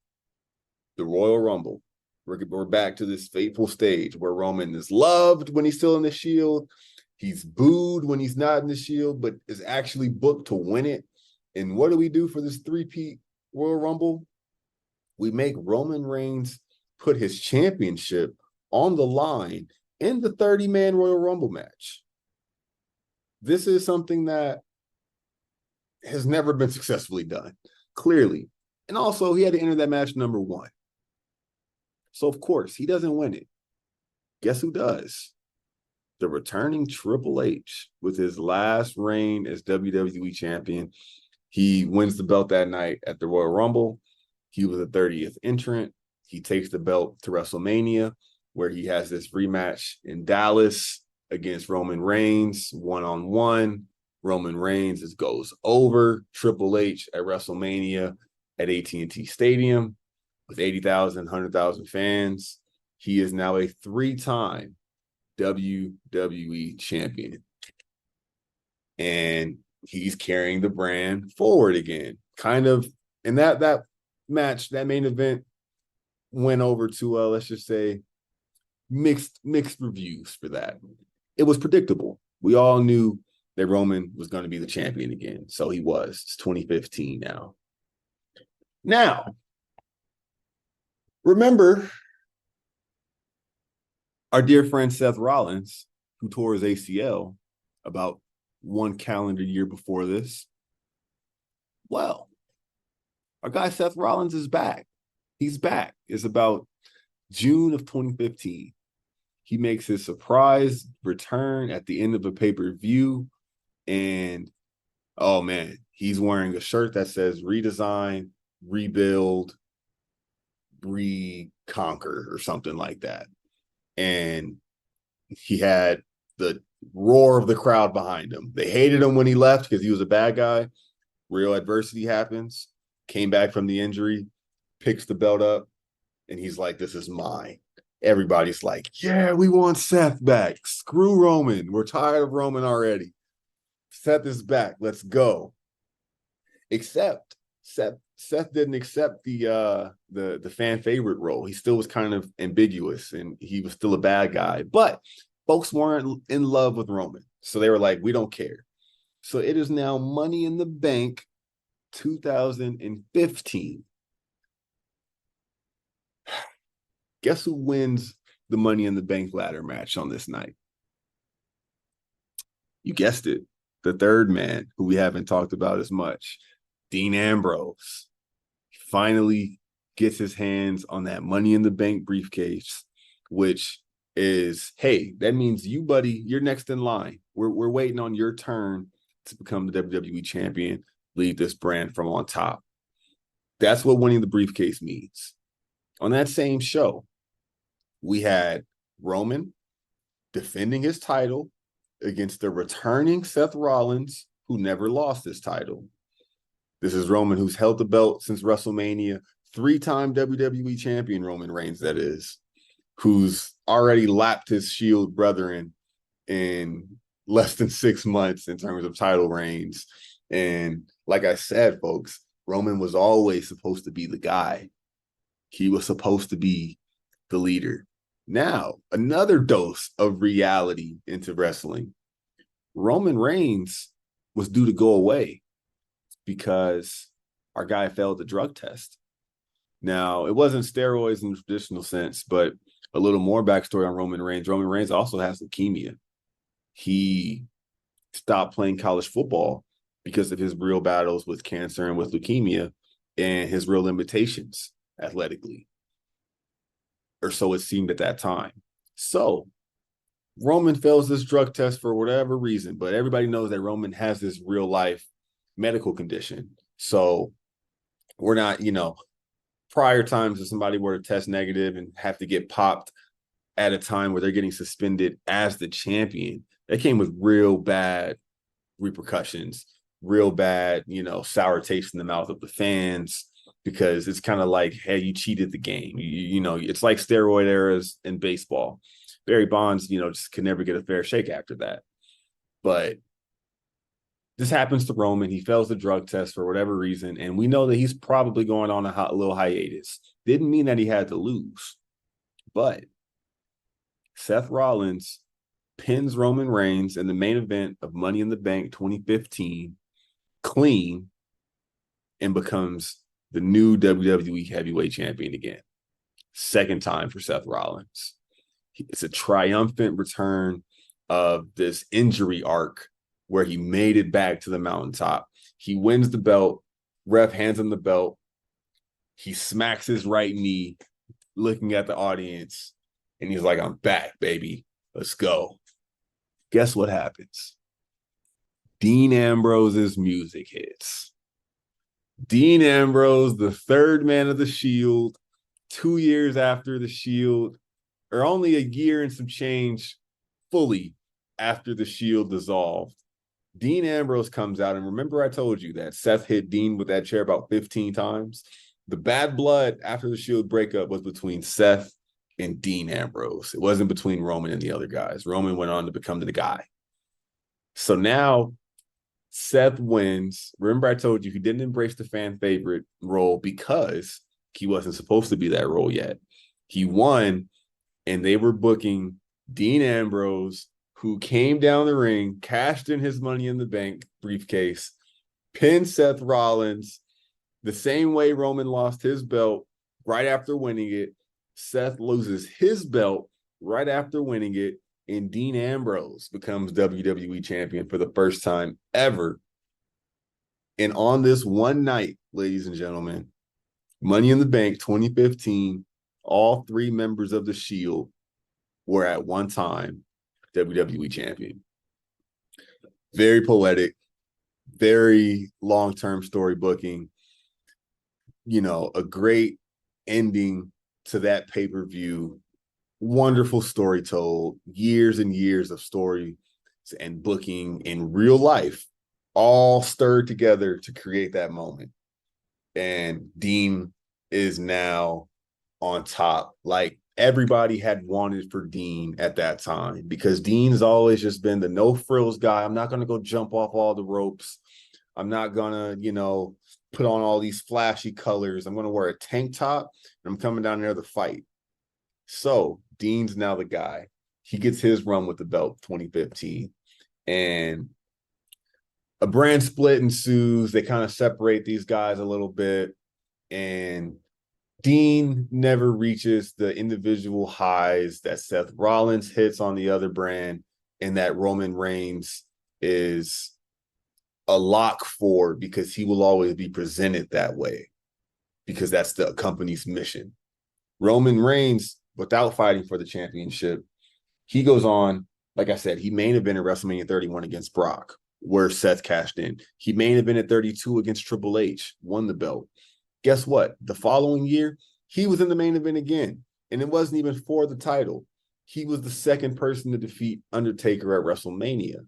A: the Royal Rumble. We're back to this fateful stage where Roman is loved when he's still in the Shield. He's booed when he's not in the Shield, but is actually booked to win it. And what do we do for this 3-peat Royal Rumble? We make Roman Reigns put his championship on the line in the 30-man Royal Rumble match. This is something that has never been successfully done, clearly. And also, he had to enter that match number 1. So, of course, he doesn't win it. Guess who does? The returning Triple H with his last reign as WWE champion. He wins the belt that night at the Royal Rumble. He was the 30th entrant. He takes the belt to WrestleMania, where he has this rematch in Dallas against Roman Reigns, one-on-one. Roman Reigns goes over Triple H at WrestleMania at AT&T Stadium with 80,000, 100,000 fans. He is now a 3-time WWE champion. And he's carrying the brand forward again. Kind of, and that match, that main event went over to, let's just say, mixed reviews for that. It was predictable. We all knew that Roman was going to be the champion again. So he was. It's 2015 now. Now, remember our dear friend Seth Rollins, who tore his ACL about 1 calendar year before this? Well, our guy Seth Rollins is back. He's back. It's about June of 2015. He makes his surprise return at the end of a pay-per-view. And, oh, man, he's wearing a shirt that says redesign, rebuild, reconquer, or something like that. And he had the roar of the crowd behind him. They hated him when he left because he was a bad guy. Real adversity happens. Came back from the injury, picks the belt up, and he's like, this is mine. Everybody's like, yeah, we want Seth back. Screw Roman. We're tired of Roman already. Seth is back. Let's go. Except Seth didn't accept the fan favorite role. He still was kind of ambiguous, and he was still a bad guy. But folks weren't in love with Roman, so they were like, we don't care. So it is now Money in the Bank 2015. Guess who wins the Money in the Bank ladder match on this night? You guessed it. The third man, who we haven't talked about as much. Dean Ambrose finally gets his hands on that Money in the Bank briefcase, which is, hey, that means you, buddy, you're next in line. We're waiting on your turn to become the WWE champion, lead this brand from on top. That's what winning the briefcase means. On that same show, we had Roman defending his title against the returning Seth Rollins, who never lost his title. This is Roman, who's held the belt since WrestleMania, 3-time WWE champion Roman Reigns, that is, who's already lapped his Shield brethren in less than 6 months in terms of title reigns. And like I said, folks, Roman was always supposed to be the guy. He was supposed to be the leader. Now, another dose of reality into wrestling. Roman Reigns was due to go away because our guy failed the drug test. Now, it wasn't steroids in the traditional sense, but a little more backstory on Roman Reigns. Roman Reigns also has leukemia. He stopped playing college football because of his real battles with cancer and with leukemia and his real limitations athletically. Or so it seemed at that time. So Roman fails this drug test for whatever reason, but everybody knows that Roman has this real life medical condition. So we're not, prior times if somebody were to test negative and have to get popped at a time where they're getting suspended as the champion, that came with real bad repercussions, real bad, sour taste in the mouth of the fans, because it's kind of like, hey, you cheated the game. It's like steroid eras in baseball. Barry Bonds, just could never get a fair shake after that. But this happens to Roman. He fails the drug test for whatever reason, and we know that he's probably going on a little hiatus. Didn't mean that he had to lose, but Seth Rollins pins Roman Reigns in the main event of Money in the Bank 2015 clean and becomes the new WWE heavyweight champion again. Second time for Seth Rollins. It's a triumphant return of this injury arc where he made it back to the mountaintop. He wins the belt. Ref hands him the belt. He smacks his right knee, looking at the audience, and he's like, I'm back, baby. Let's go. Guess what happens? Dean Ambrose's music hits. Dean Ambrose, the third man of the Shield, 2 years after the Shield, or only a year and some change fully after the Shield dissolved. Dean Ambrose comes out, and remember I told you that Seth hit Dean with that chair about 15 times? The bad blood after the Shield breakup was between Seth and Dean Ambrose. It wasn't between Roman and the other guys. Roman went on to become the guy. So now Seth wins. Remember I told you he didn't embrace the fan favorite role because he wasn't supposed to be that role yet. He won, and they were booking Dean Ambrose, who came down the ring, cashed in his Money in the Bank briefcase, pinned Seth Rollins the same way Roman lost his belt right after winning it. Seth loses his belt right after winning it, and Dean Ambrose becomes WWE champion for the first time ever. And on this one night, ladies and gentlemen, Money in the Bank 2015, all 3 members of the Shield were at one time WWE champion. Very poetic, very long-term story booking, a great ending to that pay-per-view. Wonderful story told, years and years of story and booking in real life, all stirred together to create that moment. And Dean is now on top. Like everybody had wanted for Dean at that time, because Dean's always just been the no frills guy. I'm not going to go jump off all the ropes. I'm not going to, put on all these flashy colors. I'm going to wear a tank top and I'm coming down there to fight. So Dean's now the guy. He gets his run with the belt 2015, and a brand split ensues. They kind of separate these guys a little bit, and Dean never reaches the individual highs that Seth Rollins hits on the other brand, and that Roman Reigns is a lock for, because he will always be presented that way, because that's the company's mission. Roman Reigns, without fighting for the championship, he goes on, like I said, he main evented WrestleMania 31 against Brock, where Seth cashed in. He main evented 32 against Triple H, won the belt. Guess what? The following year, he was in the main event again, and it wasn't even for the title. He was the second person to defeat Undertaker at WrestleMania.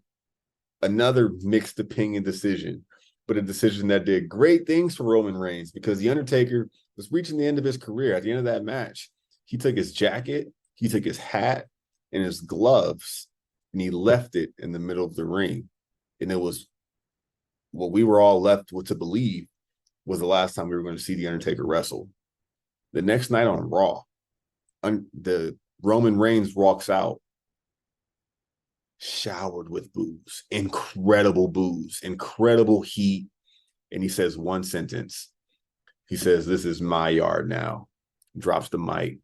A: Another mixed opinion decision, but a decision that did great things for Roman Reigns, because the Undertaker was reaching the end of his career. At the end of that match, he took his jacket, he took his hat and his gloves, and he left it in the middle of the ring. And it was what we were all left with to believe was the last time we were going to see the Undertaker wrestle. The next night on Raw, the Roman Reigns walks out showered with booze, incredible heat. And he says one sentence. He says, "This is my yard now." Drops the mic.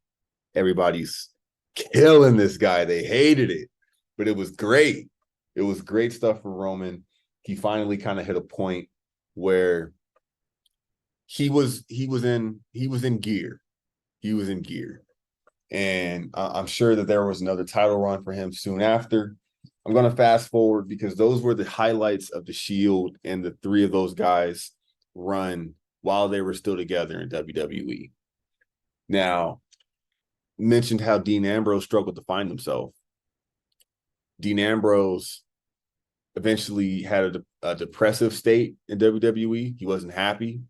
A: Everybody's killing this guy. They hated it, but it was great. It was great stuff for Roman. He finally kind of hit a point where he was in gear. He was in gear. And I'm sure that there was another title run for him soon after. I'm going to fast forward because those were the highlights of the Shield and the three of those guys run while they were still together in WWE. Now, mentioned how Dean Ambrose struggled to find himself. Dean Ambrose eventually had a depressive state in WWE. He wasn't happy.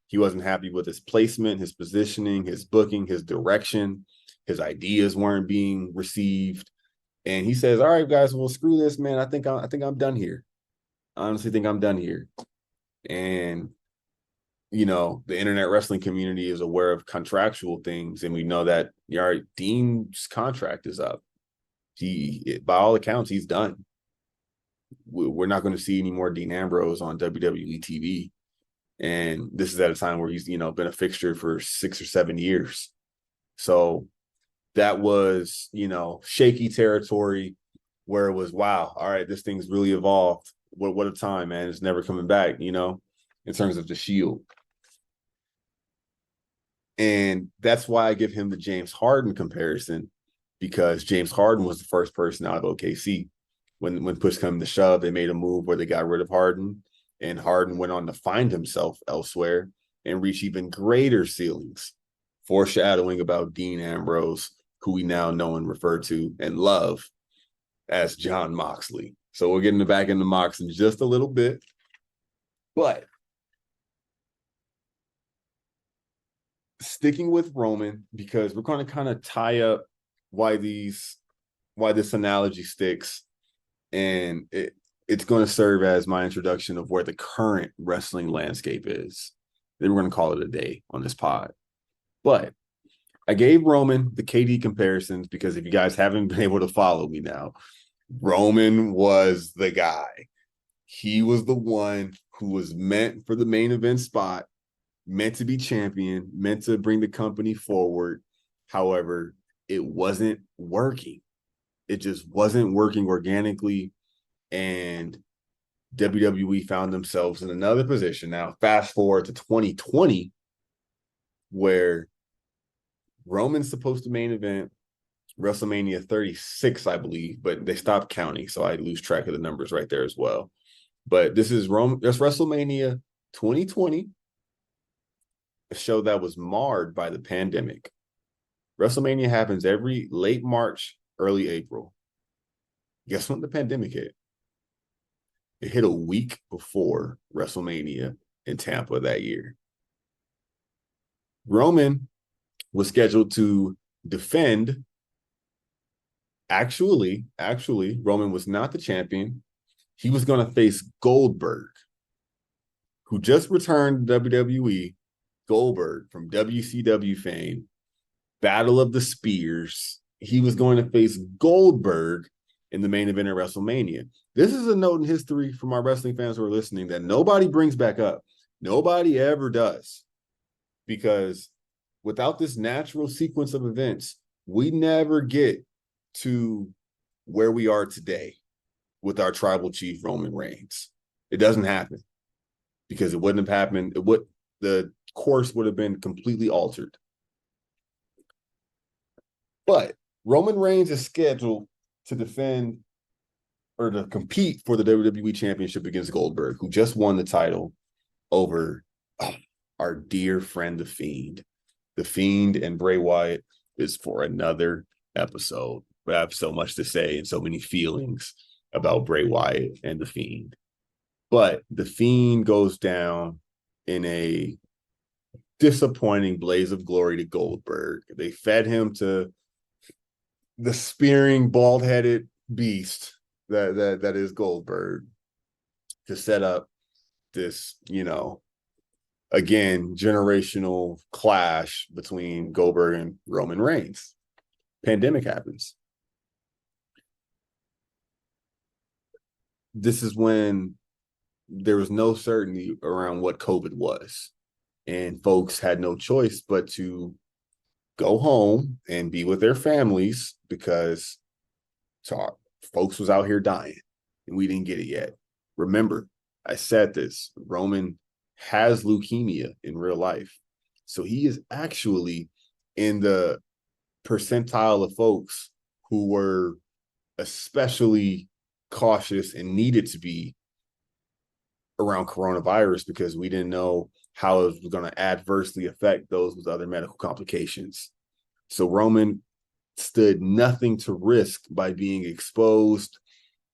A: He wasn't happy with his placement, his positioning, his booking, his direction. His ideas weren't being received. And he says, "All right, guys, well, screw this, man. I think I'm done here. I honestly think I'm done here." And, you know, the internet wrestling community is aware of contractual things. And we know that, all right, Dean's contract is up. By all accounts, he's done. We're not going to see any more Dean Ambrose on WWE TV. And this is at a time where he's, been a fixture for 6 or 7 years. So that was, shaky territory where it was, wow, all right, this thing's really evolved. What a time, man. It's never coming back, in terms of the Shield. And that's why I give him the James Harden comparison, because James Harden was the first person out of OKC. When push came to shove, they made a move where they got rid of Harden, and Harden went on to find himself elsewhere and reach even greater ceilings, foreshadowing about Dean Ambrose, who we now know and refer to and love as Jon Moxley. So we're getting back into Mox in just a little bit. But sticking with Roman, because we're going to kind of tie up why this analogy sticks. And it's going to serve as my introduction of where the current wrestling landscape is. Then we're going to call it a day on this pod. But I gave Roman the KD comparisons because if you guys haven't been able to follow me now, Roman was the guy. He was the one who was meant for the main event spot, meant to be champion, meant to bring the company forward. However, it wasn't working. It just wasn't working organically. And WWE found themselves in another position. Now, fast forward to 2020, where Roman's supposed to main event WrestleMania 36, I believe, but they stopped counting, so I lose track of the numbers right there as well. But this is that's WrestleMania 2020, a show that was marred by the pandemic. WrestleMania happens every late March, early April. Guess when the pandemic hit? It hit a week before WrestleMania in Tampa that year. Roman was scheduled to defend. Actually, Roman was not the champion. He was going to face Goldberg, who just returned to WWE. Goldberg from WCW fame, Battle of the Spears. He was going to face Goldberg in the main event of WrestleMania. This is a note in history from our wrestling fans who are listening that nobody brings back up. Nobody ever does. Because without this natural sequence of events, we never get to where we are today with our tribal chief, Roman Reigns. It doesn't happen because it wouldn't have happened. The course would have been completely altered. But Roman Reigns is scheduled to defend or to compete for the WWE Championship against Goldberg, who just won the title over our dear friend, The Fiend. The Fiend and Bray Wyatt is for another episode. But I have so much to say and so many feelings about Bray Wyatt and The Fiend. But The Fiend goes down in a disappointing blaze of glory to Goldberg. They fed him to the spearing, bald-headed beast that is Goldberg to set up this, again, generational clash between Goldberg and Roman Reigns. Pandemic happens. This is when there was no certainty around what COVID was. And folks had no choice but to go home and be with their families because folks was out here dying and we didn't get it yet. Remember, I said this, Roman has leukemia in real life. So he is actually in the percentile of folks who were especially cautious and needed to be around coronavirus because we didn't know how it was going to adversely affect those with other medical complications. So Roman stood nothing to risk by being exposed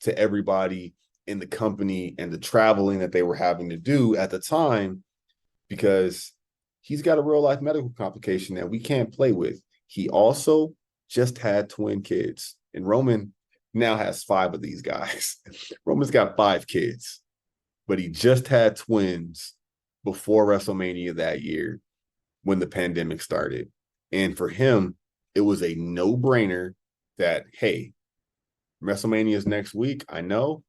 A: to everybody in the company and the traveling that they were having to do at the time, because he's got a real life medical complication that we can't play with. He also just had twin kids, and Roman now has 5 of these guys. Roman's got 5 kids, but he just had twins before WrestleMania that year when the pandemic started. And for him, it was a no-brainer that, hey, WrestleMania is next week. I know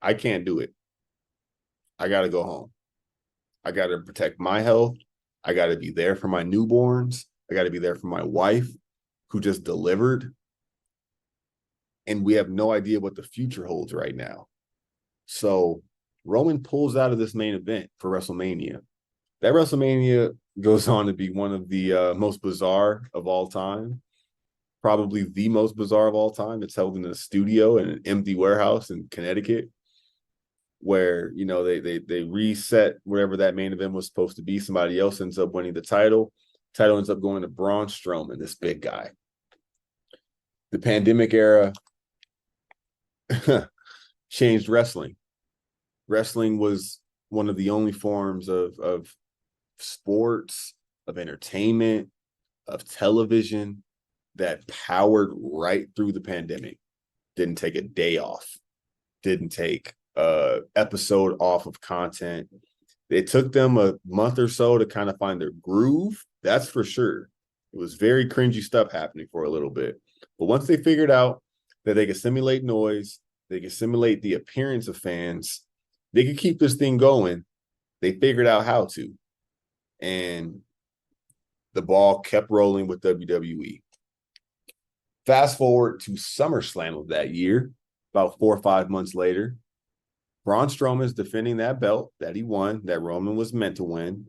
A: I can't do it. I got to go home. I got to protect my health. I got to be there for my newborns. I got to be there for my wife who just delivered. And we have no idea what the future holds right now. So Roman pulls out of this main event for WrestleMania. That WrestleMania goes on to be one of the most bizarre of all time. Probably the most bizarre of all time. It's held in a studio in an empty warehouse in Connecticut, where they reset whatever that main event was supposed to be. Somebody else ends up winning the title. Title ends up going to Braun Strowman, this big guy. The pandemic era changed wrestling. Wrestling was one of the only forms of sports, of entertainment, of television that powered right through the pandemic. Didn't take a day off. Didn't take an episode off of content. It took them a month or so to kind of find their groove. That's for sure. It was very cringy stuff happening for a little bit. But once they figured out that they could simulate noise, they could simulate the appearance of fans, they could keep this thing going. They figured out how to. And the ball kept rolling with WWE. Fast forward to SummerSlam of that year, about 4 or 5 months later, Braun Strowman is defending that belt that he won, that Roman was meant to win,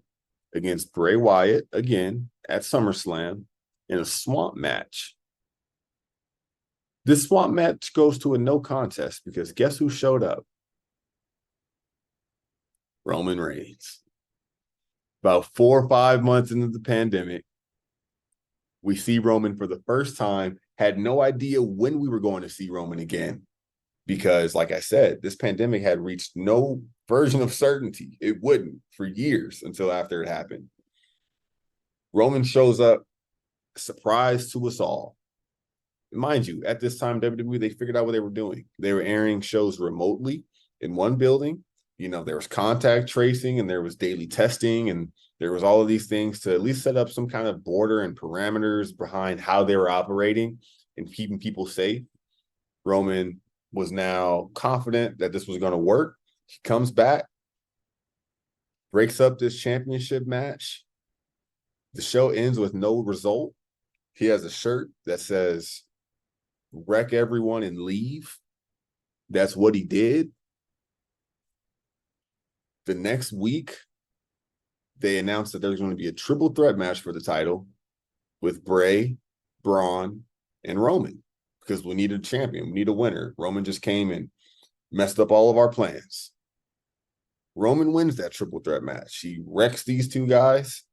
A: against Bray Wyatt again at SummerSlam in a swamp match. This swamp match goes to a no contest because guess who showed up? Roman Reigns. About 4 or 5 months into the pandemic, we see Roman for the first time. Had no idea when we were going to see Roman again because, like I said, this pandemic had reached no version of certainty. It wouldn't for years until after it happened. Roman shows up, surprise to us all. Mind you, at this time, WWE, they figured out what they were doing. They were airing shows remotely in one building. There was contact tracing and there was daily testing and there was all of these things to at least set up some kind of border and parameters behind how they were operating and keeping people safe. Roman was now confident that this was going to work. He comes back, breaks up this championship match. The show ends with no result. He has a shirt that says, "Wreck everyone and leave." That's what he did. The next week, they announced that there's going to be a triple threat match for the title with Bray, Braun, and Roman, because we need a champion. We need a winner. Roman just came and messed up all of our plans. Roman wins that triple threat match. He wrecks these two guys,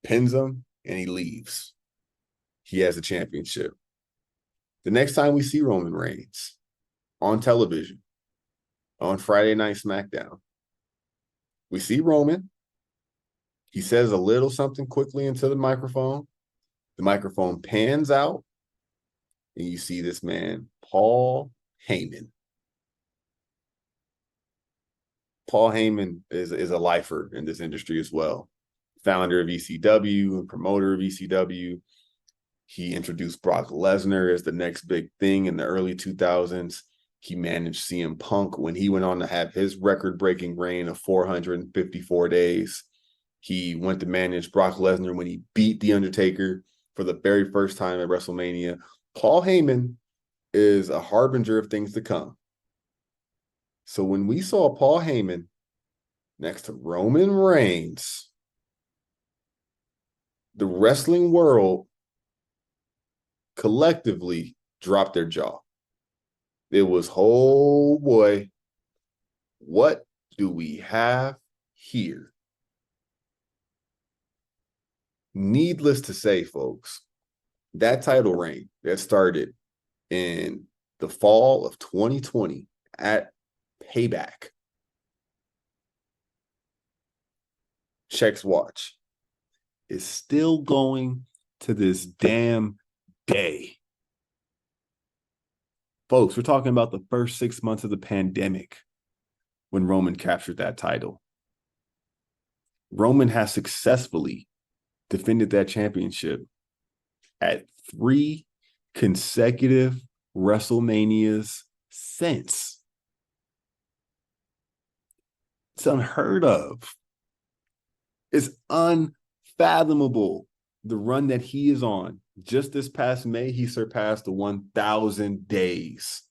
A: pins them, and he leaves. He has the championship. The next time we see Roman Reigns on television, on Friday Night SmackDown, we see Roman. He says a little something quickly into the microphone. The microphone pans out, and you see this man, Paul Heyman. Paul Heyman is a lifer in this industry as well. Founder of ECW and promoter of ECW. He introduced Brock Lesnar as the next big thing in the early 2000s. He managed CM Punk when he went on to have his record-breaking reign of 454 days. He went to manage Brock Lesnar when he beat The Undertaker for the very first time at WrestleMania. Paul Heyman is a harbinger of things to come. So when we saw Paul Heyman next to Roman Reigns, the wrestling world collectively dropped their jaw. It was, oh boy, what do we have here? Needless to say, folks, that title reign that started in the fall of 2020 at Payback, checks watch, is still going to this damn day. Folks, we're talking about the first 6 months of the pandemic when Roman captured that title. Roman has successfully defended that championship at 3 consecutive WrestleManias since. It's unheard of. It's unfathomable, the run that he is on. Just this past May, he surpassed the 1,000 days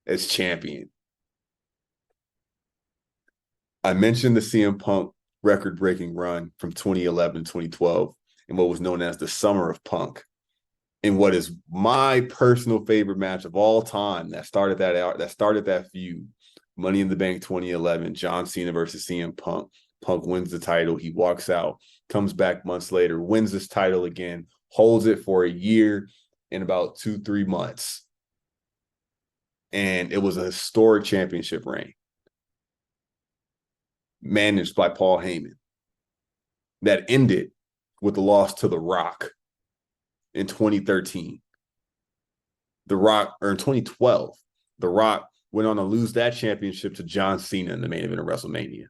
A: as champion. I mentioned the CM Punk record-breaking run from 2011 to 2012 in what was known as the Summer of Punk, in what is my personal favorite match of all time that started that feud. Money in the Bank 2011, John Cena versus CM Punk. Punk wins the title. He walks out, comes back months later, wins this title again, holds it for a year and about 2-3 months. And it was a historic championship reign managed by Paul Heyman that ended with the loss to The Rock in 2013. The Rock, or in 2012, The Rock went on to lose that championship to John Cena in the main event of WrestleMania.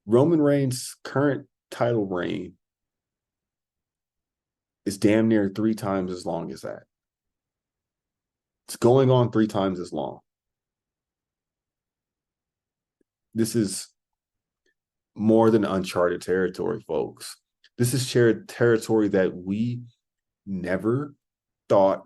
A: Roman Reigns' current title reign is damn near 3 times as long as that. It's going on 3 times as long. This is more than uncharted territory, folks. This is territory that we never thought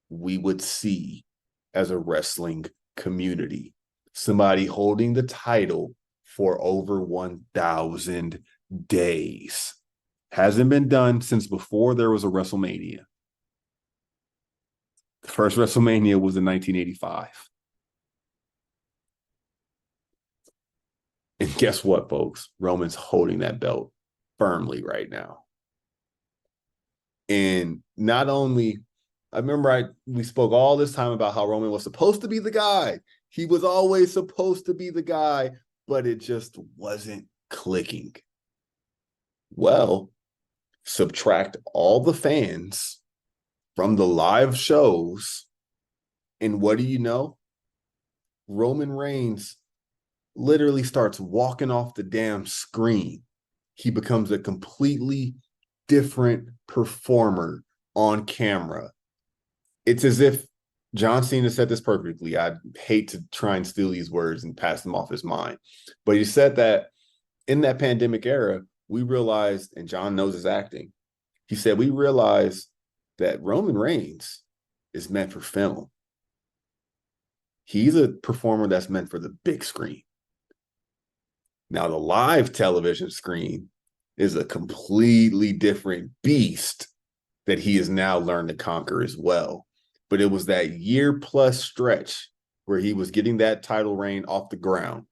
A: we would see as a wrestling community. Somebody holding the title for over 1,000 days. Hasn't been done since before there was a WrestleMania. The first WrestleMania was in 1985. And guess what, folks? Roman's holding that belt firmly right now. And not only, I remember we spoke all this time about how Roman was supposed to be the guy. He was always supposed to be the guy, but it just wasn't clicking. Well, subtract all the fans from the live shows, and what do you know? Roman Reigns literally starts walking off the damn screen. He becomes a completely different performer on camera. It's as if John Cena said this perfectly. I'd hate to try and steal these words and pass them off his mind. But he said that in that pandemic era, we realized, and John knows his acting, he said, we realized that Roman Reigns is meant for film. He's a performer that's meant for the big screen. Now, the live television screen is a completely different beast that he has now learned to conquer as well. But it was that year plus stretch where he was getting that title reign off the ground,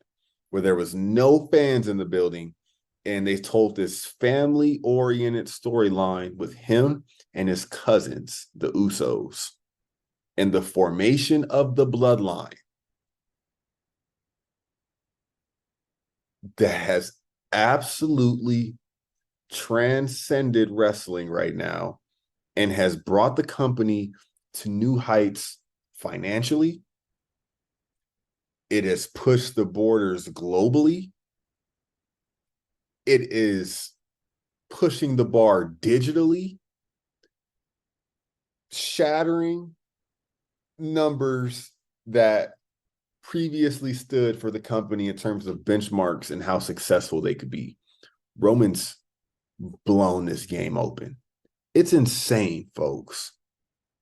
A: where there was no fans in the building, and they told this family-oriented storyline with him and his cousins, the Usos, and the formation of the bloodline that has absolutely transcended wrestling right now and has brought the company to new heights financially. It has pushed the borders globally. It is pushing the bar digitally, shattering numbers that previously stood for the company in terms of benchmarks and how successful they could be. Roman's blown this game open. It's insane, folks.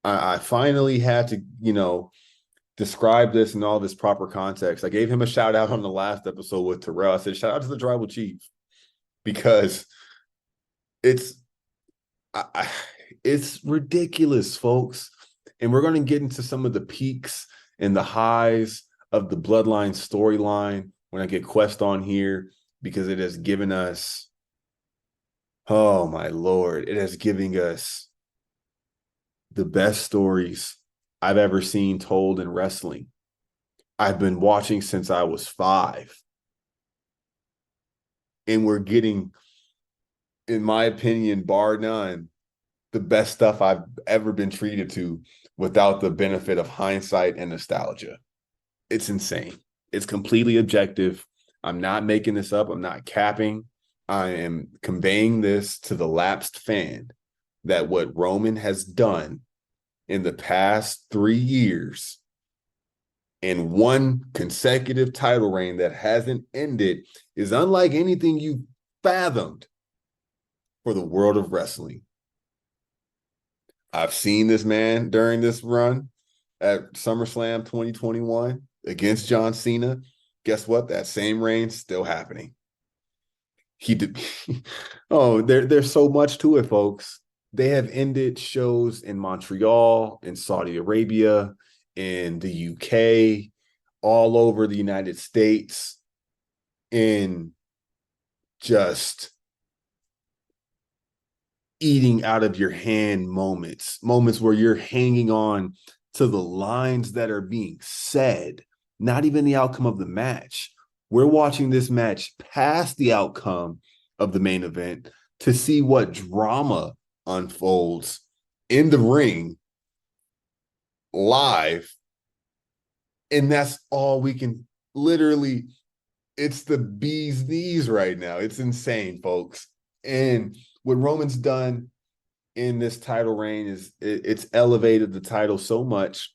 A: I finally had to, describe this in all this proper context. I gave him a shout out on the last episode with Terrell. I said, shout out to the Tribal Chief, because it's ridiculous, folks. And we're going to get into some of the peaks and the highs of the Bloodline storyline when I get Quest on here, because it has given us, oh my Lord, it has given us the best stories I've ever seen told in wrestling. I've been watching since I was 5. And we're getting, in my opinion, bar none, the best stuff I've ever been treated to without the benefit of hindsight and nostalgia. It's insane. It's completely objective. I'm not making this up. I'm not capping. I am conveying this to the lapsed fan, that what Roman has done in the past 3 years in one consecutive title reign that hasn't ended is unlike anything you've fathomed for the world of wrestling. I've seen this man during this run at SummerSlam 2021 against John Cena. Guess what? That same reign's still happening. He did. Oh, there's so much to it, folks. They have ended shows in Montreal, in Saudi Arabia, in the UK, all over the United States, in just eating out of your hand moments where you're hanging on to the lines that are being said, not even the outcome of the match. We're watching this match past the outcome of the main event to see what drama unfolds in the ring live. And that's all we can literally, it's the bee's knees right now. It's insane, folks. And what Roman's done in this title reign is it's elevated the title so much.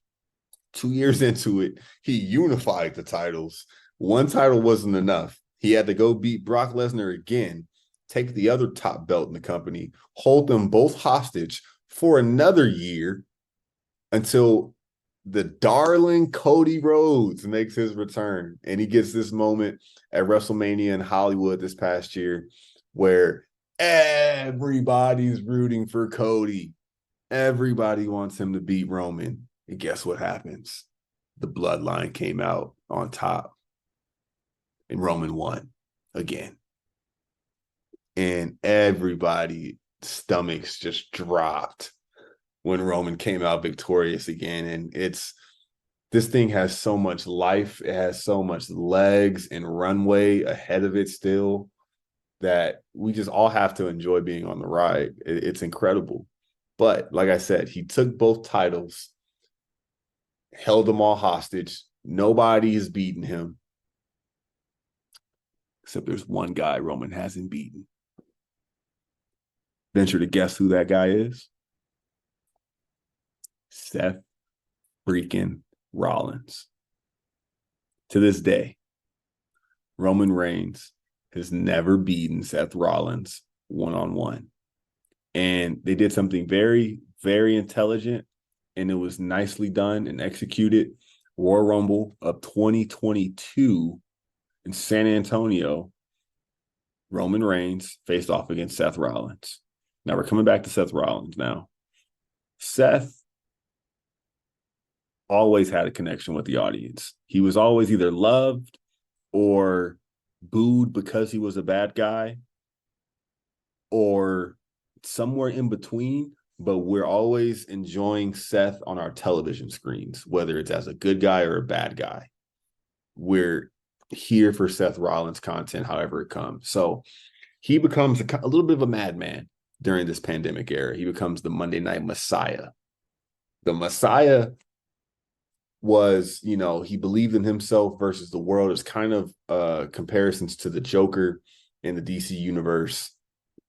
A: 2 years into it, he unified the titles. One title wasn't enough. He had to go beat Brock Lesnar again, take the other top belt in the company, hold them both hostage for another year until the darling Cody Rhodes makes his return. And he gets this moment at WrestleMania in Hollywood this past year where everybody's rooting for Cody. Everybody wants him to beat Roman. And guess what happens? The bloodline came out on top. And Roman won again. And everybody's stomachs just dropped when Roman came out victorious again. And this thing has so much life. It has so much legs and runway ahead of it still, that we just all have to enjoy being on the ride. It's incredible. But like I said, he took both titles, held them all hostage. Nobody has beaten him. Except there's one guy Roman hasn't beaten. Venture to guess who that guy is? Seth freaking Rollins. To this day, Roman Reigns has never beaten Seth Rollins one-on-one. And they did something very, very intelligent, and it was nicely done and executed, Royal Rumble of 2022 in San Antonio, Roman Reigns faced off against Seth Rollins. Now we're coming back to Seth Rollins now. Seth always had a connection with the audience. He was always either loved or booed because he was a bad guy, or somewhere in between. But we're always enjoying Seth on our television screens, whether it's as a good guy or a bad guy. We're here for Seth Rollins content, however it comes. So he becomes a little bit of a madman during this pandemic era. He becomes the Monday Night Messiah. The Messiah was, he believed in himself versus the world. It's kind of comparisons to the Joker in the DC universe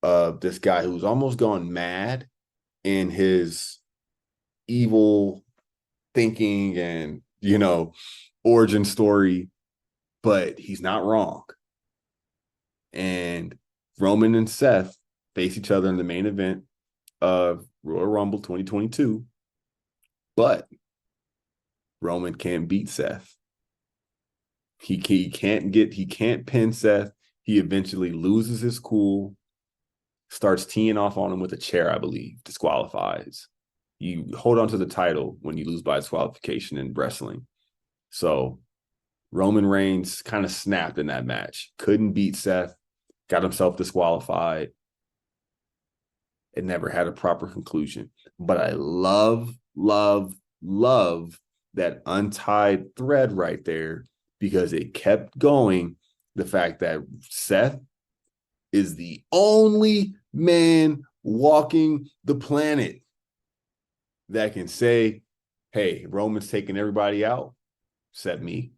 A: of this guy who's almost gone mad in his evil thinking and, origin story, but he's not wrong. And Roman and Seth face each other in the main event of Royal Rumble 2022, but Roman can't beat Seth. He can't pin Seth. He eventually loses his cool, starts teeing off on him with a chair, I believe, disqualifies. You hold on to the title when you lose by disqualification in wrestling. So Roman Reigns kind of snapped in that match. Couldn't beat Seth, got himself disqualified. It never had a proper conclusion. But I love that untied thread right there because it kept going. The fact that Seth is the only man walking the planet that can say, hey, Roman's taking everybody out, except me.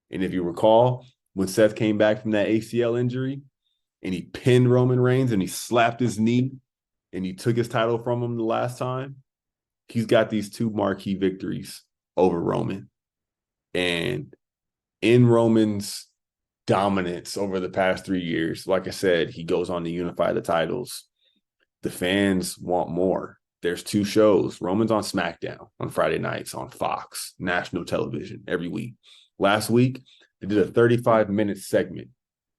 A: And if you recall, when Seth came back from that ACL injury and he pinned Roman Reigns and he slapped his knee and he took his title from him the last time, he's got these two marquee victories over Roman. And in Roman's dominance over the past 3 years, like I said, he goes on to unify the titles. The fans want more. There's 2 shows. Roman's on SmackDown on Friday nights on Fox, national television every week. Last week, they did a 35-minute segment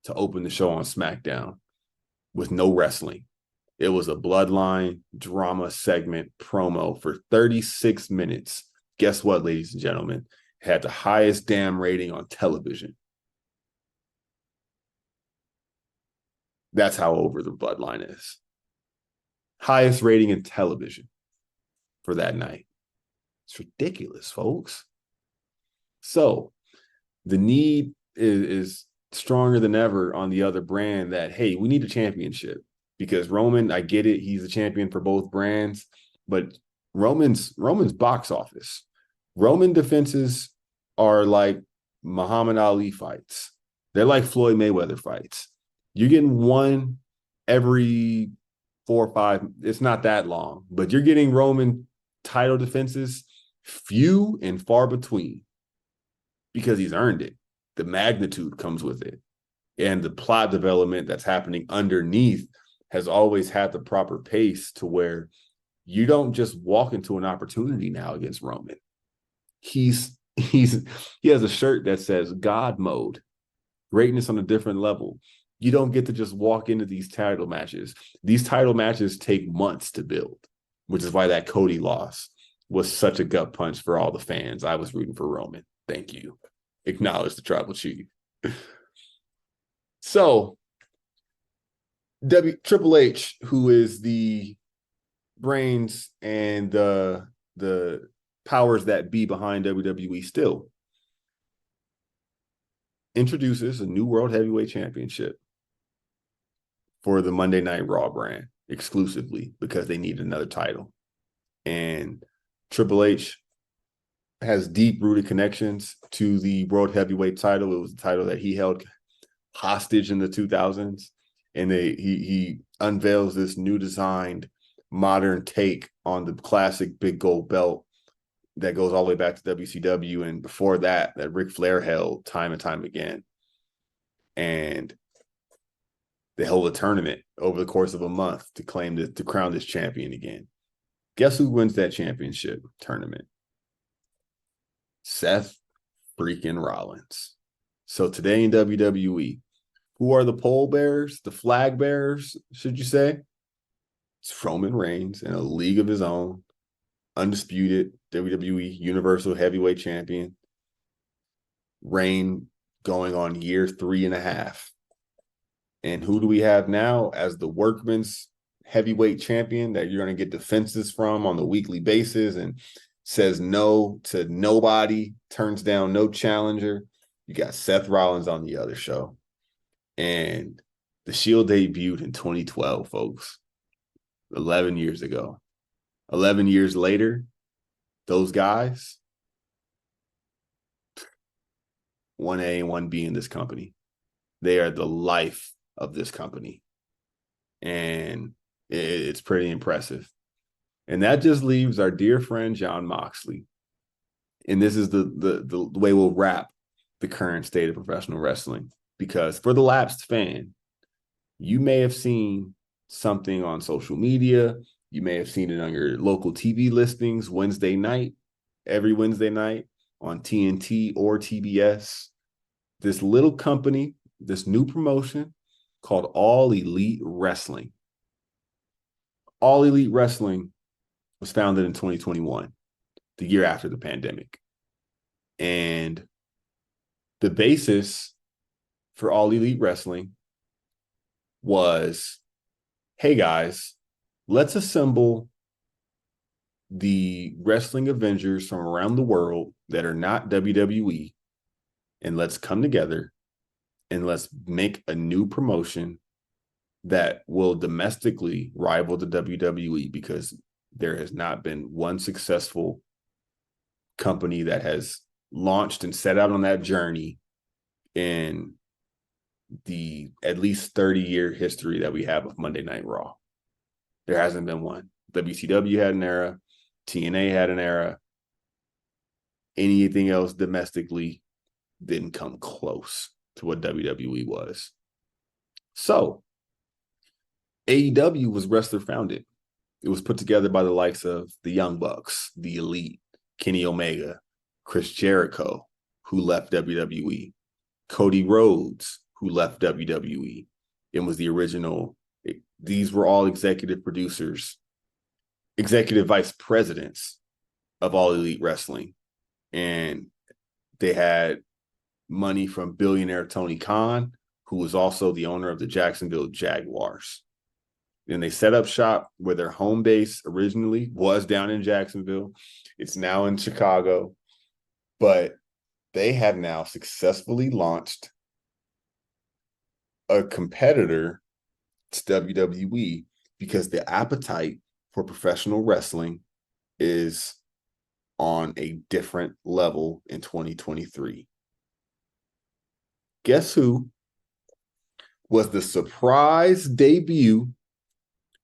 A: to open the show on SmackDown with no wrestling. It was a bloodline drama segment promo for 36 minutes. Guess what, ladies and gentlemen? It had the highest damn rating on television. That's how over the bloodline is. Highest rating in television for that night. It's ridiculous, folks. So the need is stronger than ever on the other brand that, hey, we need a championship. Because Roman, I get it, he's a champion for both brands, but Roman's box office. Roman defenses are like Muhammad Ali fights. They're like Floyd Mayweather fights. You're getting one every 4 or 5. It's not that long, but you're getting Roman title defenses few and far between because he's earned it. The magnitude comes with it. And the plot development that's happening underneath has always had the proper pace to where you don't just walk into an opportunity now against Roman. He has a shirt that says God mode, greatness on a different level. You don't get to just walk into these title matches. These title matches take months to build, which is why that Cody loss was such a gut punch for all the fans. I was rooting for Roman. Thank you. Acknowledge the tribal chief. So Triple H, who is the brains and the powers that be behind WWE still, introduces a new World Heavyweight Championship for the Monday Night Raw brand exclusively because they need another title. And Triple H has deep-rooted connections to the World Heavyweight title. It was the title that he held hostage in the 2000s. And he unveils this new designed modern take on the classic big gold belt that goes all the way back to WCW. And before that Ric Flair held time and time again. And they hold a tournament over the course of a month to crown this champion again. Guess who wins that championship tournament? Seth freaking Rollins. So today in WWE, who are the pole bearers, the flag bearers, should you say? It's Roman Reigns in a league of his own, undisputed WWE Universal Heavyweight Champion. Reign going on year 3.5. And who do we have now as the workman's heavyweight champion that you're going to get defenses from on the weekly basis and says no to nobody, turns down no challenger? You got Seth Rollins on the other show. And the Shield debuted in 2012, folks, 11 years ago. 11 years later, those guys, 1A and 1B in this company. They are the life of this company. And it's pretty impressive. And that just leaves our dear friend Jon Moxley. And this is the way we'll wrap the current state of professional wrestling. Because for the lapsed fan, you may have seen something on social media. You may have seen it on your local TV listings every Wednesday night on TNT or TBS. This little company, this new promotion called All Elite Wrestling. All Elite Wrestling was founded in 2021, the year after the pandemic. And the basis for All Elite Wrestling was, hey guys, let's assemble the wrestling Avengers from around the world that are not WWE, and let's come together and let's make a new promotion that will domestically rival the WWE, because there has not been one successful company that has launched and set out on that journey in the at least 30-year history that we have of Monday Night Raw. There hasn't been one. WCW had an era. TNA had an era. Anything else domestically didn't come close to what WWE was. So AEW was wrestler founded. It was put together by the likes of the Young Bucks, the Elite, Kenny Omega, Chris Jericho, who left WWE, Cody Rhodes, who left WWE, and was the original. These were all executive producers, executive vice presidents of All Elite Wrestling. And they had money from billionaire Tony Khan, who was also the owner of the Jacksonville Jaguars. And they set up shop where their home base originally was down in Jacksonville. It's now in Chicago. But they have now successfully launched a competitor to WWE, because the appetite for professional wrestling is on a different level in 2023. Guess who was the surprise debut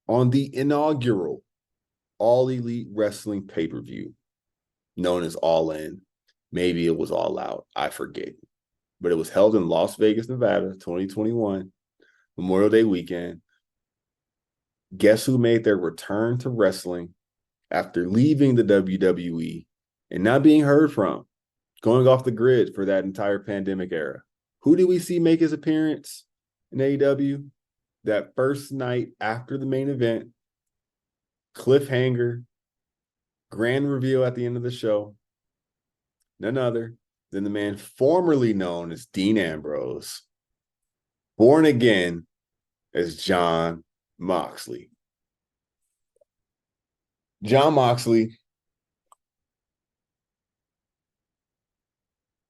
A: on the inaugural All Elite Wrestling pay-per-view, known as All In? Maybe it was All Out, I forget. But it was held in Las Vegas, Nevada, 2021, Memorial Day weekend. Guess who made their return to wrestling after leaving the WWE and not being heard from, going off the grid for that entire pandemic era? Who did we see make his appearance in AEW that first night after the main event? Cliffhanger, grand reveal at the end of the show. None other than the man formerly known as Dean Ambrose, born again as Jon Moxley. Jon Moxley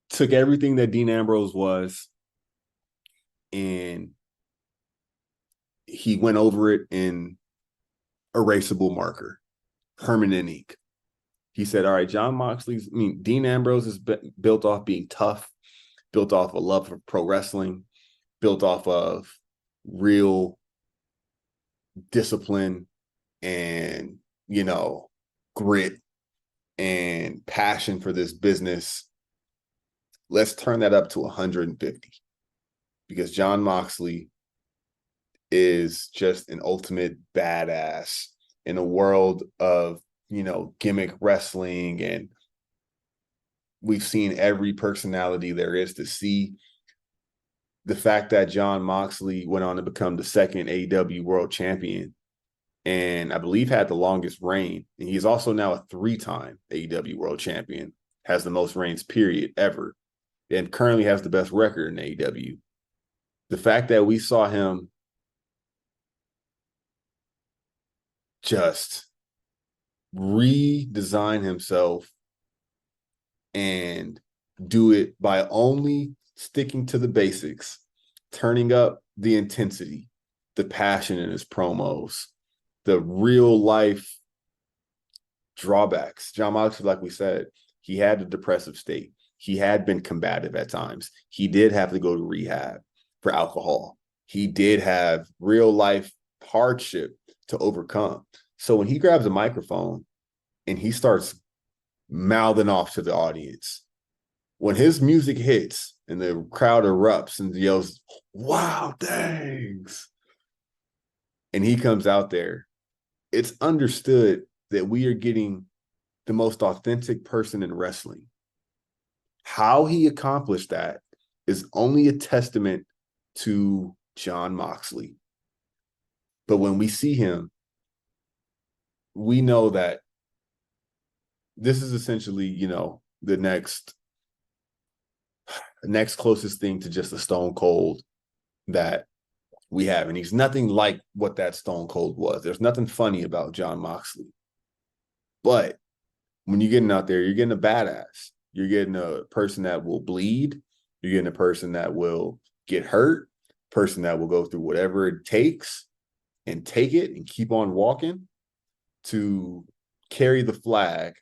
A: took everything that Dean Ambrose was and he went over it in erasable marker, permanent ink. He said, all right, Dean Ambrose is built off being tough, built off a love for pro wrestling, built off of real discipline and, grit and passion for this business. Let's turn that up to 150, because Jon Moxley is just an ultimate badass in a world of, gimmick wrestling and We've seen every personality there is to see. The fact that Jon Moxley went on to become the second AEW World Champion and I believe had the longest reign. And he's also now a 3-time AEW World Champion, has the most reigns, period, ever, and currently has the best record in AEW. The fact that we saw him just redesign himself and do it by only sticking to the basics, turning up the intensity, the passion in his promos, the real life drawbacks. Jon Moxley, like we said, he had a depressive state. He had been combative at times. He did have to go to rehab for alcohol. He did have real life hardship to overcome. So when he grabs a microphone and he starts mouthing off to the audience, when his music hits and the crowd erupts and yells, "Wow, thanks," and he comes out there, it's understood that we are getting the most authentic person in wrestling. How he accomplished that is only a testament to Jon Moxley. But when we see him, we know that this is essentially, the next closest thing to just a Stone Cold that we have. And he's nothing like what that Stone Cold was. There's nothing funny about Jon Moxley. But when you're getting out there, you're getting a badass. You're getting a person that will bleed. You're getting a person that will get hurt, person that will go through whatever it takes and take it and keep on walking to carry the flag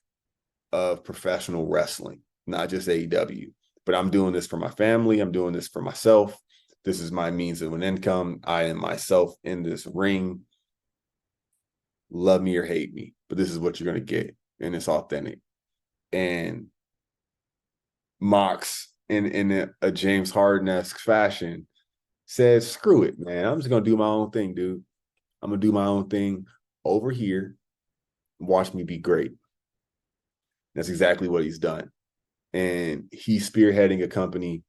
A: of professional wrestling, not just AEW. But I'm doing this for my family. I'm doing this for myself. This is my means of an income. I am myself in this ring. Love me or hate me, but this is what you're going to get. And it's authentic. And Mox, in a James Harden-esque fashion, said, screw it, man. I'm just going to do my own thing, dude. I'm going to do my own thing over here. Watch me be great. That's exactly what he's done. And he's spearheading a company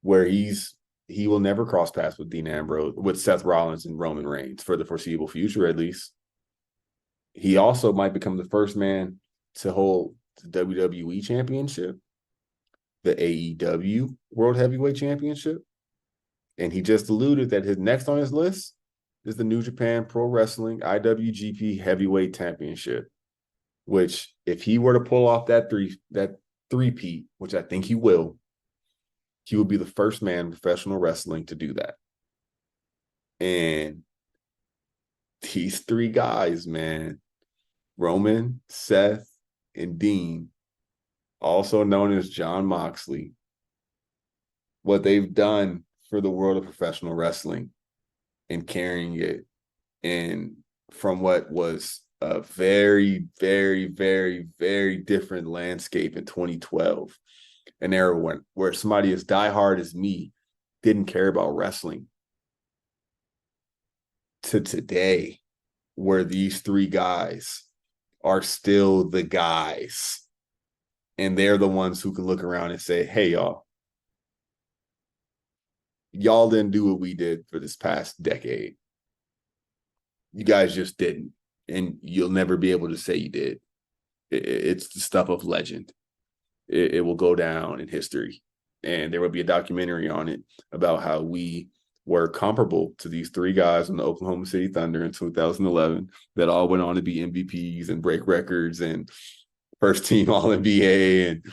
A: where he will never cross paths with Dean Ambrose, with Seth Rollins and Roman Reigns for the foreseeable future, at least. He also might become the first man to hold the WWE Championship, the AEW World Heavyweight Championship. And he just alluded that his next on his list is the New Japan Pro Wrestling IWGP Heavyweight Championship, which if he were to pull off that three-peat, which I think he will be the first man in professional wrestling to do that. And these three guys, man, Roman, Seth, and Dean, also known as Jon Moxley, what they've done for the world of professional wrestling and carrying it, and from what was a very, very, very, very different landscape in 2012, an era where somebody as diehard as me didn't care about wrestling, to today, where these three guys are still the guys. And they're the ones who can look around and say, hey, y'all didn't do what we did for this past decade. You guys just didn't. And you'll never be able to say you did. It's the stuff of legend. It will go down in history. And there will be a documentary on it about how we were comparable to these three guys on the Oklahoma City Thunder in 2011 that all went on to be MVPs and break records and first team All-NBA and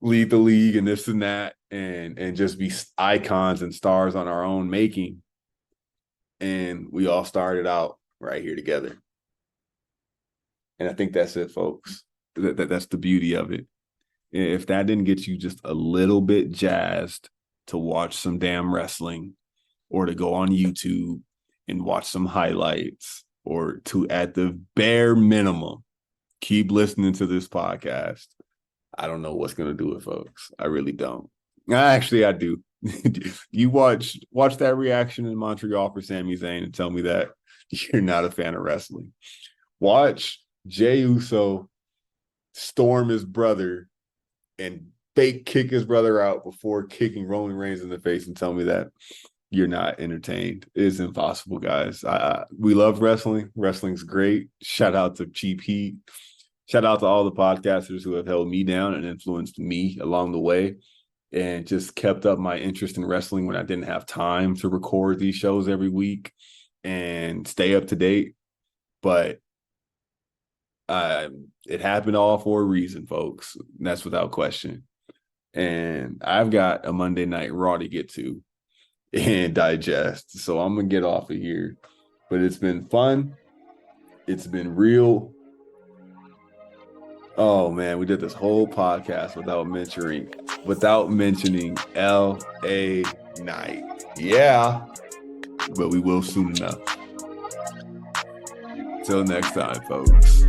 A: lead the league and this and that, and just be icons and stars on our own making. And we all started out right here together. And I think that's it, folks. That's the beauty of it. If that didn't get you just a little bit jazzed to watch some damn wrestling, or to go on YouTube and watch some highlights, or to, at the bare minimum, keep listening to this podcast, I don't know what's going to do it, folks. I really don't. Actually, I do. You watch that reaction in Montreal for Sami Zayn and tell me that you're not a fan of wrestling. Watch Jey Uso storm his brother and fake kick his brother out before kicking Roman Reigns in the face and tell me that you're not entertained. It's impossible, guys. We love wrestling. Wrestling's great. Shout out to Cheap Heat. Shout out to all the podcasters who have held me down and influenced me along the way and just kept up my interest in wrestling when I didn't have time to record these shows every week and stay up to date. But it happened all for a reason, folks. And that's without question. And I've got a Monday Night Raw to get to and digest. So I'm going to get off of here. But it's been fun. It's been real. Oh, man, we did this whole podcast without mentioning L.A. Knight. Yeah. But we will soon enough. Till next time, folks.